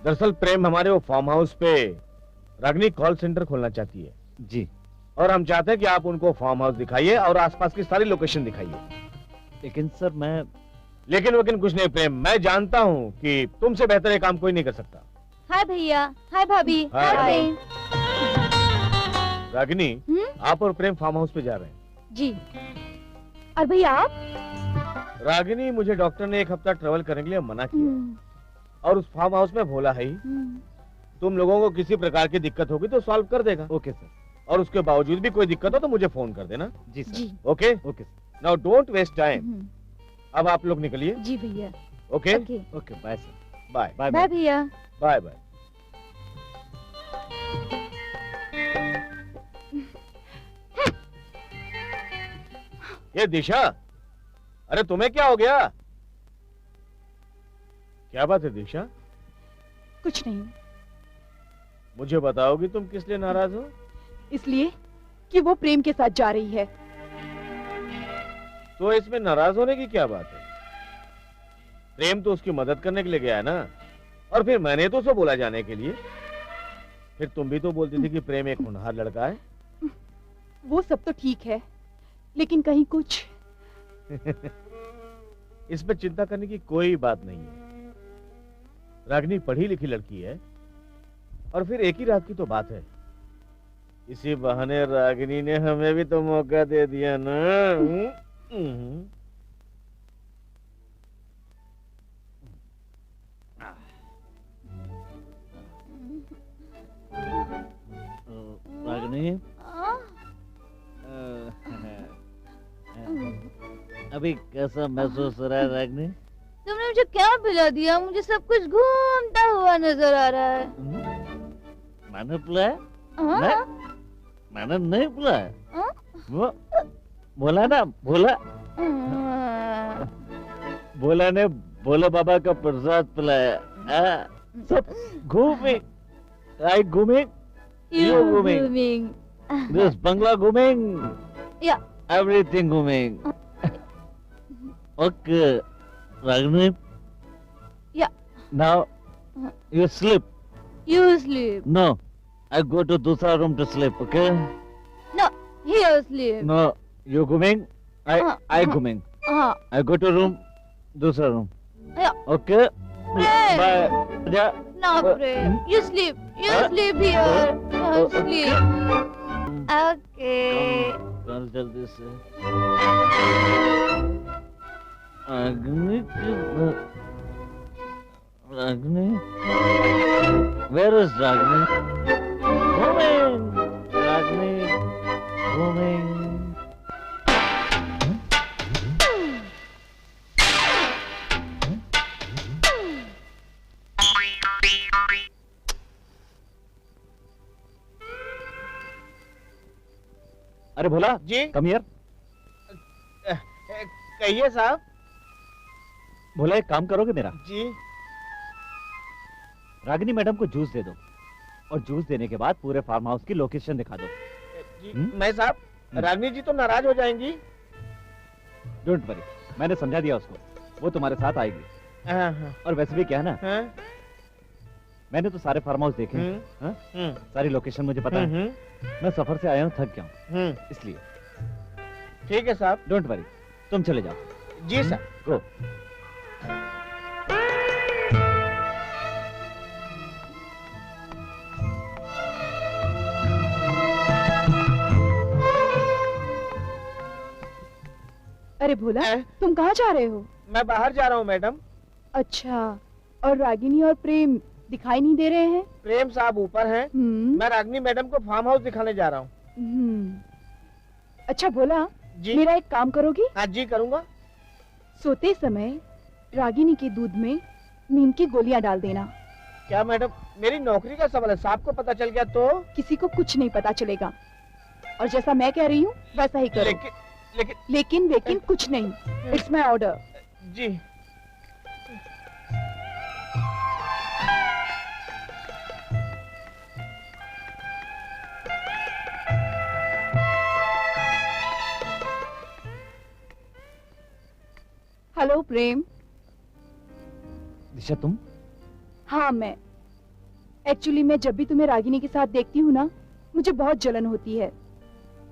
दरअसल प्रेम हमारे वो फार्म हाउस पे रागिनी कॉल सेंटर खोलना चाहती है जी, और हम चाहते हैं कि आप उनको फार्म हाउस दिखाइए और आसपास की सारी लोकेशन दिखाइए। लेकिन सर मैं लेकिन कुछ नहीं प्रेम, मैं जानता हूँ कि तुमसे बेहतर ये काम कोई नहीं कर सकता। हाय भैया, हाय भाभी, हाय। हाय। रागिनी, आप और प्रेम फार्म हाउस पे जा रहे हैं। जी। और भैया आप? रागिनी, मुझे डॉक्टर ने 1 हफ्ता ट्रेवल करने के लिए मना किया, और उस फार्म हाउस में भोला है ही। तुम लोगों को किसी प्रकार की दिक्कत होगी तो सॉल्व कर देगा। Okay sir. और उसके बावजूद भी कोई दिक्कत हो तो मुझे फोन कर देना। जी सर। जी। Okay okay sir. Now don't waste time. अब आप लोग निकलिए। जी भैया। Okay okay. Okay bye sir. Bye bye bye भैया। Bye bye. ये दिशा, अरे तुम्हें क्या हो गया? क्या बात है दिशा? कुछ नहीं, मुझे बताओगी तुम किस लिए नाराज हो? इसलिए कि वो प्रेम के साथ जा रही है। तो इसमें नाराज होने की क्या बात है? प्रेम तो उसकी मदद करने के लिए गया है ना, और फिर मैंने तो उसे बोला जाने के लिए। फिर तुम भी तो बोलती थी कि प्रेम एक होनहार लड़का है। वो सब तो ठीक है, लेकिन कहीं कुछ इसमें चिंता करने की कोई बात नहीं है। रागिनी पढ़ी लिखी लड़की है, और फिर एक ही रात की तो बात है। इसी बहाने रागिनी ने हमें भी तो मौका दे दिया ना। रागिनी, अभी कैसा महसूस हो रहा है रागिनी? तुमने मुझे क्या पिला दिया? मुझे सब कुछ घूमता हुआ नजर आ रहा है। मैंने पिलाया? हाँ? मैंने नहीं पिलाया। हाँ? वो बोला ना, बोला ने भोले बाबा का प्रसाद पिलाया। सब घूमिंग, I घूमिंग, you घूमिंग, this bangla घूमिंग, Yeah. everything घूमिंग। Okay, Ragini. Yeah. Now you sleep. You sleep. No, I go to दूसरा room to sleep. Okay? No, here sleep. No, you घूमिंग, I घूमिंग. हाँ. I go to room, दूसरा room. Yeah. Okay? Pray. Bye. Ja. No, pray. You sleep. You sleep here. Sleep. Okay. कल जल्दी से Ragini, Ragini, where is Ragini? Coming, Ragini, coming. अरे Bhola ji? Come here. कहिए साहब। भोला एक काम करोगे मेरा? जी। रागिनी मैडम को जूस दे दो, और जूस देने के बाद पूरे फार्म हाउस की लोकेशन दिखा दो। जी मैं साहब, रागिनी जी तो नाराज हो जाएंगी। डोंट वरी, मैंने समझा दिया उसको, वो तुम्हारे साथ आएगी। और वैसे भी क्या है ना, मैंने तो सारे फार्म हाउस देखे हैं, सारी लोकेशन मुझे पता है। मैं सफर से आया हूँ, थक गया हूँ, इसलिए। ठीक है साहब। डोंट वरी, तुम चले जाओ। जी सर। गो। अरे भोला, तुम कहाँ जा रहे हो? मैं बाहर जा रहा हूँ मैडम। अच्छा, और रागिनी और प्रेम दिखाई नहीं दे रहे हैं? प्रेम साहब ऊपर हैं। मैं रागिनी मैडम को फार्म हाउस दिखाने जा रहा हूँ। अच्छा भोला जी, मेरा एक काम करोगी? हाँ जी करूँगा। सोते समय रागिनी के दूध में नीम की गोलियां डाल देना, क्या मैडम, मेरी नौकरी का सवाल है, साहब को पता चल गया तो? किसी को कुछ नहीं पता चलेगा, और जैसा मैं कह रही हूँ वैसा ही करो। लेकिन वेकिन कुछ नहीं, इट्स माय ऑर्डर। जी। हेलो प्रेम। दिशा तुम? हाँ मैं। एक्चुअली मैं जब भी तुम्हें रागिनी के साथ देखती हूँ ना, मुझे बहुत जलन होती है।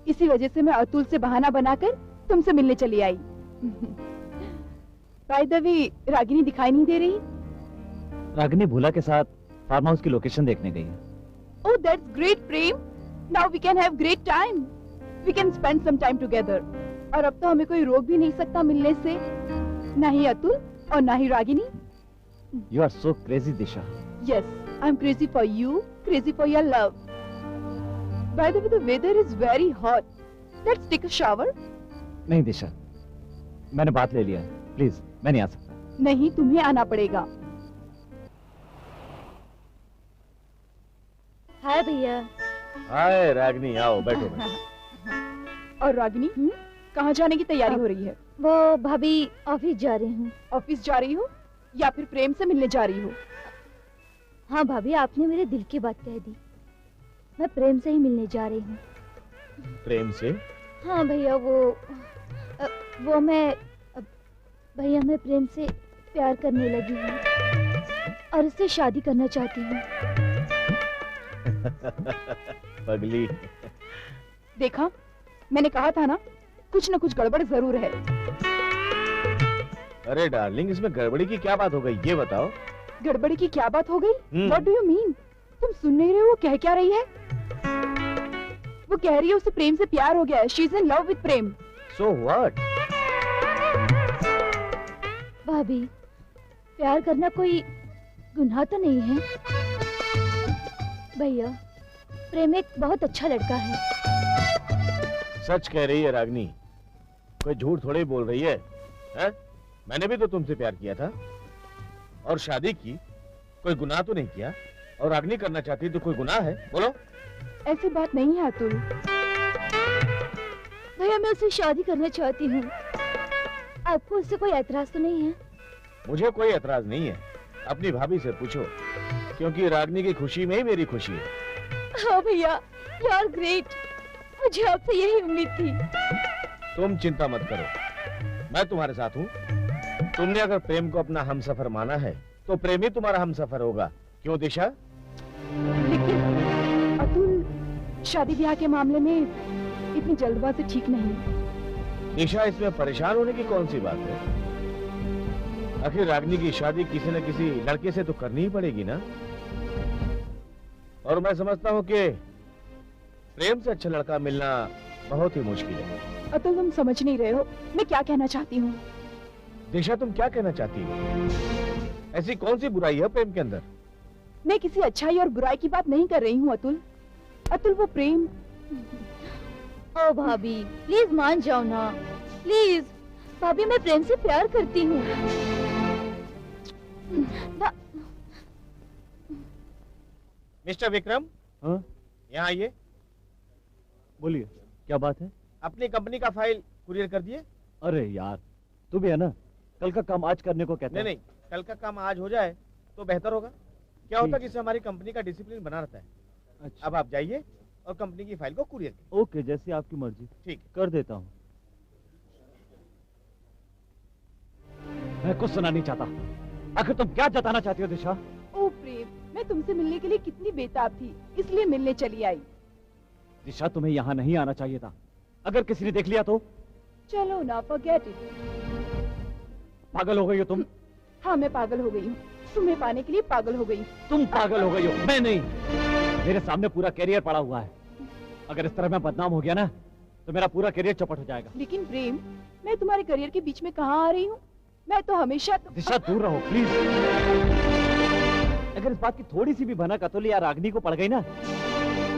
इसी वजह से मैं अतुल से बहाना बनाकर तुमसे मिलने चली आई। बाय द वे, रागिनी दिखाई नहीं दे रही? रागिनी भूला के साथ फार्म हाउस की लोकेशन देखने गई है। Oh that's great Prem. Now we can have great time. We can spend some time together. और अब तो हमें कोई रोक भी नहीं सकता मिलने से, ना ही अतुल और ना ही Ragini. You are so crazy, Disha. Yes, I'm crazy for you, crazy for your love. By the way, the weather is very hot. Let's take a shower. नहीं दिशा, मैंने बात ले लिया। प्लीज, मैं नहीं आ सकता। नहीं, तुम्हें आना पड़ेगा। हाय भैया। हाय रागिनी, आओ बैठो। और रागिनी, कहाँ जाने की तैयारी हो रही है? वो भाभी ऑफिस जा रही हूँ। ऑफिस जा रही हो या फिर प्रेम से मिलने जा रही हो? हाँ भाभी, आपने मेरे दिल की बात कह दी। मैं प्रेम से ही मिलने जा रही हूँ। प्रेम से? हाँ भैया, वो मैं भैया मैं प्रेम से प्यार करने लगी हूँ और इससे शादी करना चाहती हूँ। पगली। देखा, मैंने कहा था ना, कुछ न कुछ गड़बड़ जरूर है। अरे डार्लिंग, इसमें गड़बड़ी की क्या बात हो गई, ये बताओ। गड़बड़ी की क्या बात हो गई? What do you mean? तुम सुन नहीं रहे हो? वो कह क्या रही है? वो कह रही है उसे प्रेम से प्यार हो गया है। She is in love with Prem. So what? भाभी, प्यार करना कोई गुनाह तो नहीं है। भैया, प्रेम एक बहुत अच्छा लड़का है। सच कह रही है रागिनी, कोई झूठ थोड़ी बोल रही है, हैं? मैंने भी तो तुमसे प्यार किया था और शादी की, कोई गुनाह तो नहीं किया। और रागिनी करना चाहती तो कोई गुनाह है? बोलो। ऐसी बात नहीं है अतुल। भैया, मैं उससे शादी करना चाहती हूँ। आपको उससे कोई एतराज तो नहीं है? मुझे कोई एतराज नहीं है, अपनी भाभी से पूछो, क्योंकि रागिनी की खुशी में ही मेरी खुशी है। हाँ भैया, यू आर ग्रेट। मुझे आपसे यही उम्मीद थी। तुम चिंता मत करो, मैं तुम्हारे साथ हूँ। तुमने अगर प्रेम को अपना हमसफर माना है तो प्रेम ही तुम्हारा हमसफर होगा। क्यों दिशा? लेकिन अतुल, शादी ब्याह के मामले में इतनी जल्दबाजी ठीक नहीं। दिशा, इसमें परेशान होने की कौन सी बात है? आखिर रागिनी की शादी किसी न किसी लड़के से तो करनी ही पड़ेगी ना। और मैं समझता हूँ कि प्रेम से अच्छा लड़का मिलना बहुत ही मुश्किल है। अतुल, तुम समझ नहीं रहे हो मैं क्या कहना चाहती हूँ। दिशा, तुम क्या कहना चाहती हो? ऐसी कौन सी बुराई है प्रेम के अंदर? मैं किसी अच्छाई और बुराई की बात नहीं कर रही हूँ अतुल। अतुल, वो प्रेम। ओ भाभी, प्लीज मान जाओ ना, प्लीज। भाभी, मैं प्रेम से प्यार करती हूँ। मिस्टर विक्रम, हाँ? यहाँ आइए। बोलिए, क्या बात है? अपनी कंपनी का फाइल कुरियर कर दिए? अरे यार, तू भी है ना, कल का काम आज करने को कहता है। नहीं, कल का काम आज हो जाए तो बेहतर होगा। क्या होता है कि इससे हमारी कंपनी का डिसिप्लिन बना रहता है। अच्छा। अब आप जाइए और कंपनी की फाइल को कुरियर कीजिए। ओके, जैसी आपकी मर्जी। ठीक है। कर देता हूँ। मैं कुछ सुना नहीं चाहता। आखिर तुम क्या जताना चाहती हो दिशा? ओ प्रेम, मैं तुमसे मिलने के लिए कितनी बेताब थी, इसलिए मिलने चली आई। दिशा, तुम्हें यहाँ नहीं आना चाहिए था। अगर किसी ने देख लिया तो? चलो ना, फॉरगेट इट। पागल हो गई हो तुम? हाँ, मैं पागल हो गई हूँ। तुम्हें पाने के लिए पागल हो गई। तुम पागल हो गई हो, मैं नहीं। मेरे सामने पूरा कैरियर पड़ा हुआ है। अगर इस तरह मैं बदनाम हो गया ना, तो मेरा पूरा कैरियर चौपट हो जाएगा। लेकिन प्रेम, मैं तुम्हारे करियर के बीच में कहाँ आ रही हूँ? मैं तो हमेशा दिशा, दूर रहो प्लीज। अगर इस बात की थोड़ी सी भी भनक अतुल या रागिनी को पड़ गई ना,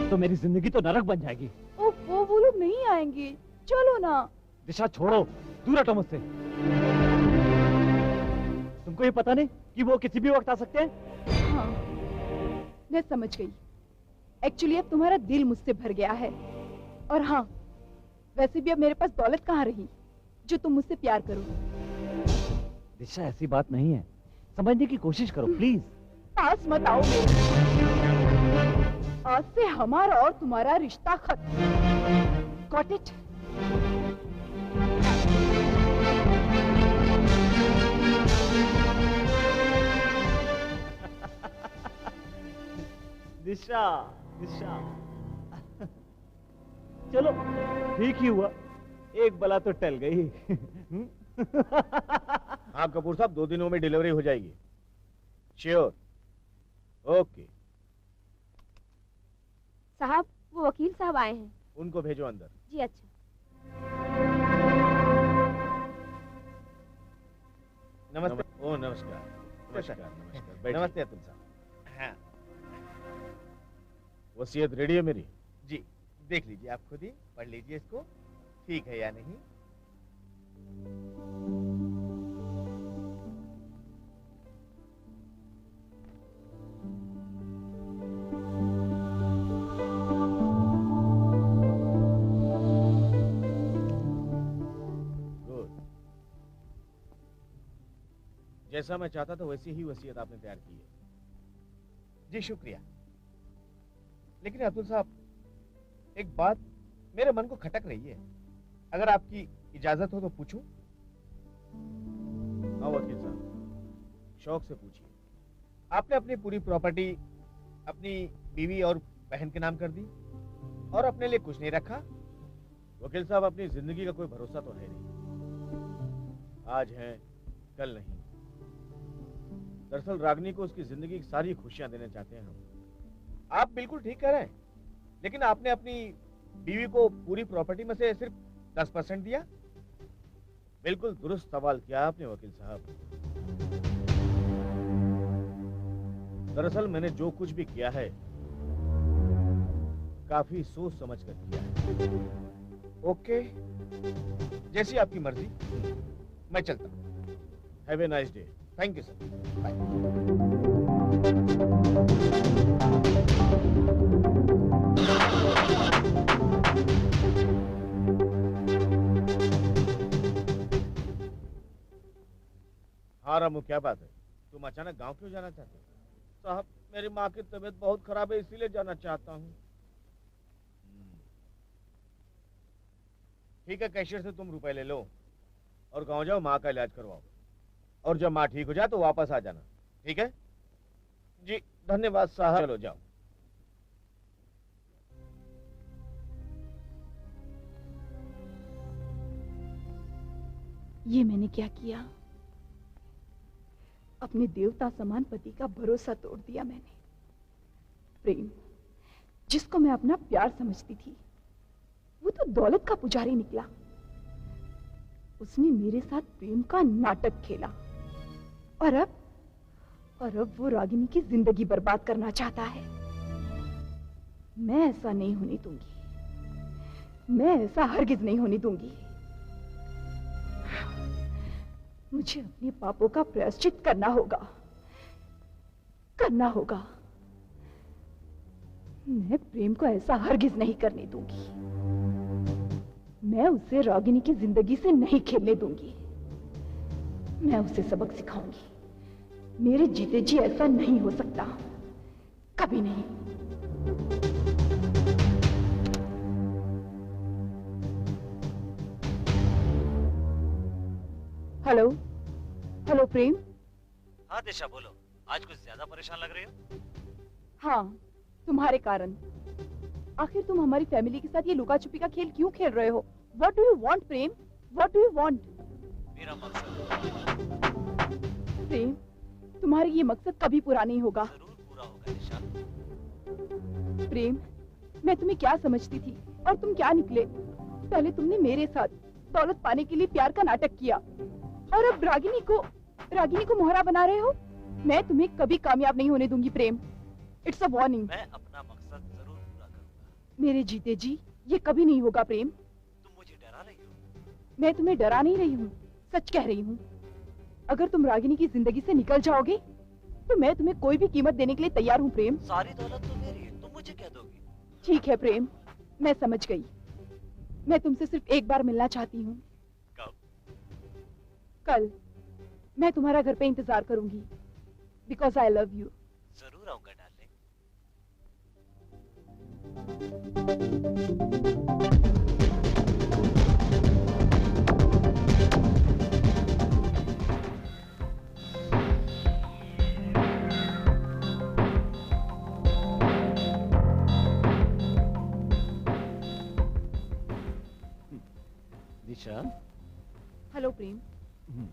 तो मेरी जिंदगी तो नरक बन जाएगी। वो लोग नहीं आएंगे। चलो ना। दिशा, छोड़ो, दूर हटो मुझसे। तुमको ये पता नहीं कि वो किसी भी वक्त आ सकते हैं? हाँ, मैं समझ गई। एक्चुअली अब तुम्हारा दिल मुझसे भर गया है। और हाँ, वैसे भी अब मेरे पास दौलत कहाँ रही जो तुम मुझसे प्यार करो। दिशा, ऐसी बात नहीं है, समझने की कोशिश करो प्लीज। पास मत आओ मेरे। आज से हमारा और तुम्हारा रिश्ता खत्म। Got it? दिशा, दिशा, चलो ठीक ही हुआ, एक बला तो टल गई। हाँ कपूर साहब, 2 दिनों में डिलीवरी हो जाएगी। श्योर। ओके साहब, वो वकील साहब आए हैं। उनको भेजो अंदर। जी अच्छा। नमस्ते। ओ नमस्कार। नमस्कार नमस्कार। बैठिए। नमस्ते अतुल साहब। हाँ। वसीयत रेडी है मेरी? जी देख लीजिए, आप खुद ही पढ़ लीजिए इसको, ठीक है या नहीं। गुड। जैसा मैं चाहता था वैसी ही वसीयत आपने तैयार की है। जी शुक्रिया। लेकिन अतुल साहब, एक बात मेरे मन को खटक रही है, अगर आपकी इजाजत हो तो पूछूं? हाँ वकील साहब, शौक से पूछिए। आपने अपनी पूरी प्रॉपर्टी अपनी बीवी और बहन के नाम कर दी और अपने लिए कुछ नहीं रखा। वकील साहब, अपनी जिंदगी का कोई भरोसा तो है नहीं। आज है, कल नहीं। दरअसल रागिनी को उसकी जिंदगी की सारी खुशियां देना चाहते हैं हम। आप बिल्कुल ठीक कह रहे हैं, लेकिन आपने अपनी बीवी को पूरी प्रॉपर्टी में से सिर्फ 10% दिया। बिल्कुल दुरुस्त सवाल किया आपने वकील साहब। दरअसल मैंने जो कुछ भी किया है काफी सोच समझ कर किया है। ओके, जैसी आपकी मर्जी, मैं चलता हूं। Have a nice day. Thank you sir, bye. हाँ रामू, क्या बात है? तुम अचानक गांव क्यों जाना चाहते हो? साहब, मेरी माँ की तबीयत बहुत खराब है, इसीलिए जाना चाहता हूँ। ठीक है, कैशियर से तुम रुपए ले लो और गांव जाओ, माँ का इलाज करवाओ, और जब माँ ठीक हो जाए तो वापस आ जाना। ठीक है जी? धन्यवाद साहब। चलो जाओ। ये मैंने क्या किया? अपने देवता समान पति का भरोसा तोड़ दिया मैंने। प्रेम, जिसको मैं अपना प्यार समझती थी, वो तो दौलत का पुजारी निकला। उसने मेरे साथ प्रेम का नाटक खेला और अब वो रागिनी की जिंदगी बर्बाद करना चाहता है। मैं ऐसा नहीं होने दूंगी। मैं ऐसा हरगिज नहीं होने दूंगी। मुझे अपने पापों का प्रायश्चित करना होगा। मैं प्रेम को ऐसा हरगिज नहीं करने दूंगी। मैं उसे रागिनी की जिंदगी से नहीं खेलने दूंगी। मैं उसे सबक सिखाऊंगी। मेरे जीते जी ऐसा नहीं हो सकता, कभी नहीं। हेलो हेलो प्रेम। हाँ दिशा, बोलो। आज कुछ ज्यादा परेशान लग रही हो। हाँ, तुम्हारे कारण। आखिर तुम हमारी फैमिली के साथ ये लुका छुपी का खेल क्यों खेल रहे हो? What do you want, Prem? What do you want? मेरा मकसद प्रेम, तुम्हारी ये मकसद कभी पूरा नहीं होगा। जरूर पूरा होगा दिशा। प्रेम, मैं तुम्हें क्या समझती थी और तुम क्या निकले? पहले तुमने मेरे साथ दौलत पाने के लिए प्यार का नाटक किया और अब रागिनी को मोहरा बना रहे हो। मैं तुम्हें कभी कामयाब नहीं होने दूंगी प्रेम। It's a warning. मैं अपना मकसद जरूर पूरा करूंगा। मेरे जीते जी ये कभी नहीं होगा प्रेम। तुम मुझे डरा रही हो। मैं तुम्हें डरा नहीं रही हूँ, सच कह रही हूँ। अगर तुम रागिनी की जिंदगी से निकल जाओगे तो मैं तुम्हें कोई भी कीमत देने के लिए तैयार हूँ प्रेम। सारी दौलत तो मेरी है, तुम मुझे क्या दोगी? ठीक है प्रेम, मैं समझ गई। मैं तुमसे सिर्फ एक बार मिलना चाहती हूँ। कब? कल। मैं तुम्हारा घर पे इंतजार करूंगी, बिकॉज आई लव यू। जरूर आऊंगा डार्लिंग। दिशा। हेलो प्रेम,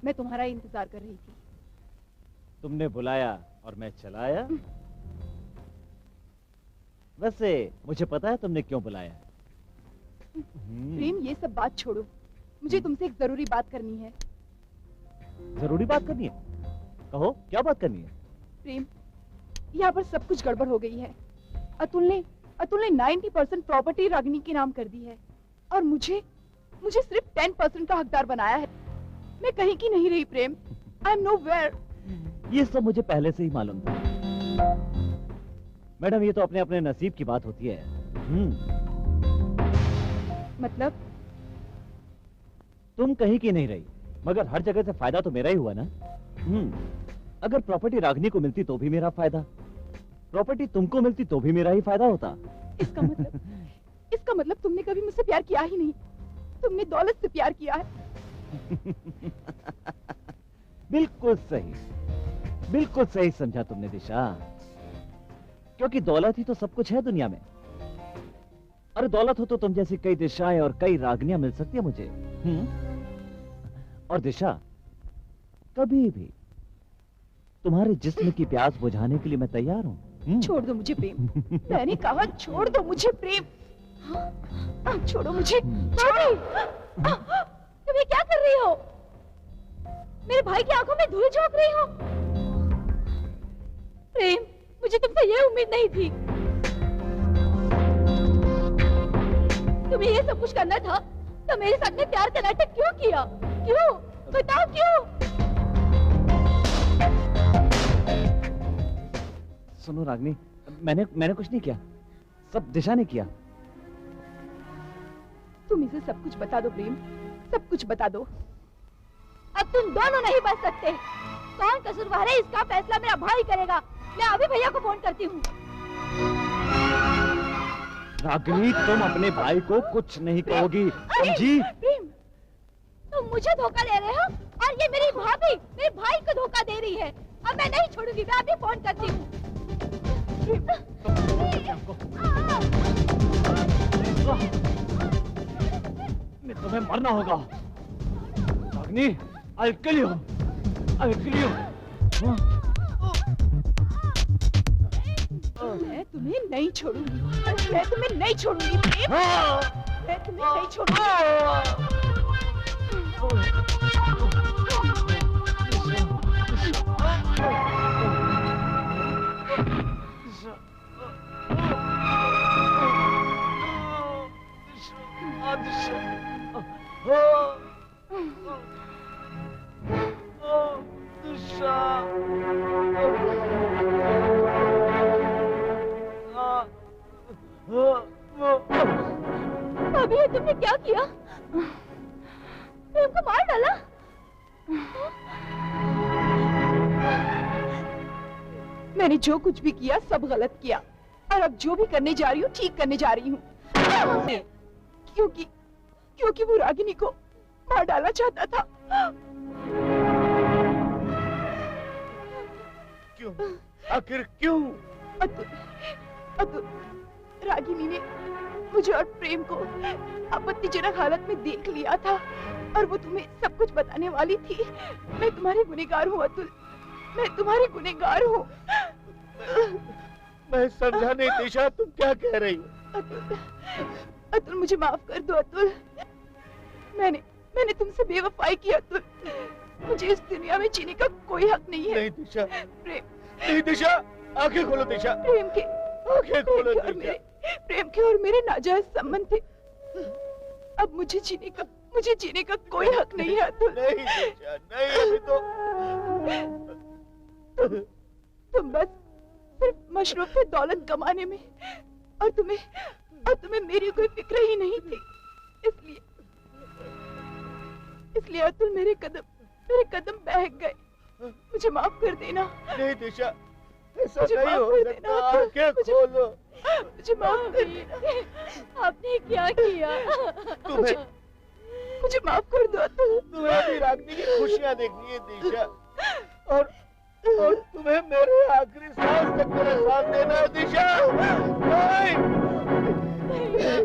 मैं तुम्हारा इंतजार कर रही थी। तुमने बुलाया और मैं चला आया। वैसे मुझे पता है तुमने क्यों बुलाया। प्रेम, ये सब बात छोड़ो, मुझे तुमसे एक जरूरी बात करनी है। जरूरी बात करनी है? कहो, क्या बात करनी है? प्रेम, यहाँ पर सब कुछ गड़बड़ हो गई है। अतुल ने 90% प्रॉपर्टी रागिनी के नाम कर दी है और मुझे सिर्फ 10% का हकदार बनाया है। मैं कहीं की नहीं रही प्रेम। I am nowhere. ये सब मुझे पहले से ही मालूम था। मैडम, ये तो अपने अपने नसीब की बात होती है। मतलब? तुम कहीं की नहीं रही, मगर हर जगह से फायदा तो मेरा ही हुआ ना। अगर प्रॉपर्टी रागिनी को मिलती तो भी मेरा फायदा, प्रॉपर्टी तुमको मिलती तो भी मेरा ही फायदा होता। इसका मतलब तुमने कभी मुझसे प्यार किया ही नहीं, तुमने दौलत से प्यार किया है। बिल्कुल सही समझा तुमने दिशा, क्योंकि दौलत ही तो सब कुछ है दुनिया में। अरे दौलत हो तो तुम जैसी कई दिशाएं और कई रागनियां मिल सकती है मुझे। और दिशा, कभी भी तुम्हारे जिस्म की प्यास बुझाने के लिए मैं तैयार हूँ। छोड़ दो मुझे प्रेम। मैंने कहा छोड़ दो मुझे प्रेम। छोड़ो मुझे। तुम ये क्या कर रही हो? मेरे भाई की आंखों में धूल झोंक रही हो। प्रेम, मुझे तुमसे ये उम्मीद नहीं थी। तुम्हें ये सब कुछ करना था तो मेरे साथ में प्यार का नाटक क्यों किया? क्यों? बताओ क्यों? सुनो रागिनी, मैंने कुछ नहीं किया, सब दिशा ने किया। तुम इसे सब कुछ बता दो प्रेम, सब कुछ बता दो। अब तुम दोनों नहीं बच सकते। कौन कसूरवार है इसका फैसला मेरा भाई करेगा। मैं अभी भैया को फोन करती हूँ। रागिनी, तुम अपने भाई को कुछ नहीं कहोगी, समझी? प्रेम, तुम मुझे धोखा दे रहे हो और ये मेरी भाभी मेरे भाई को धोखा दे रही है। अब मैं नहीं छोड़ूंगी, मैं अभी फोन करती हूँ। तुम्हें मरना होगा रागिनी। I'll kill you. मैं तुम्हें नहीं छोड़ूंगी, मैं तुम्हें नहीं छोड़ूंगी प्रेम। मैं तुम्हें नहीं छोड़ूंगी। अभी तुमने क्या किया? प्रेम को मार डाला? मैंने जो कुछ भी किया सब गलत किया और अब जो भी करने जा रही हूँ ठीक करने जा रही हूँ। क्योंकि वो रागिनी को मार डालना चाहता था। क्यों? आखिर क्यों? अतुल, रागिनी ने मुझे और प्रेम को आपत्तिजनक हालत में देख लिया था और वो तुम्हें सब कुछ बताने वाली थी। मैं तुम्हारी गुनहगार हूँ अतुल, मैं तुम्हारी गुनहगार हूँ। मैं समझा नहीं दिशा, तुम क्या कह रही हो? अतुल मुझे माफ कर दो अतुल। मैंने तुमसे बेवफाई की अतुल। मुझे इस दुनिया में जीने का कोई हक नहीं है। नहीं दिशा, प्रेम, नहीं दिशा, आंखें खोलो दिशा। प्रेम के आंखें खोलो दिशा। प्रेम के और मेरे नाजायज संबंध थे। अब मुझे जीने का कोई हक नहीं है अतुल। नहीं दिशा, नहीं। अभी तो तुम बस सिर्फ मशरूफ से दौलत कमाने में और तुम्हें मेरी कोई फिक्र ही नहीं थी। इसलिए अतुल मेरे कदम बहक गए। मुझे माफ कर देना। नहीं दिशा, ऐसा मुझे नहीं माफ हो कर सकता। देना। आंखें खोलो। मुझे माफ कर देना। आपने क्या किया? मुझे माफ कर दो अतुल। तुम्हें भी रागनी की खुशियां देखनी है दिशा, और तुम्हें मेरे आखिरी सांस तक मेरा साथ देना है दिशा। नहीं, नहीं,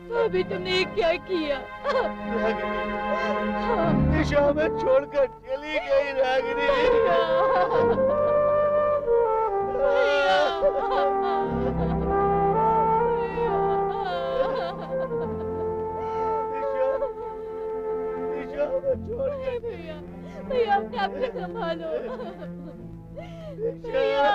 तो अभी तुमने क्या किया? दिशा में छोड़कर चली गई रागिनी। दिशा में छोड़कर भैया अपने आप को संभालो। भैया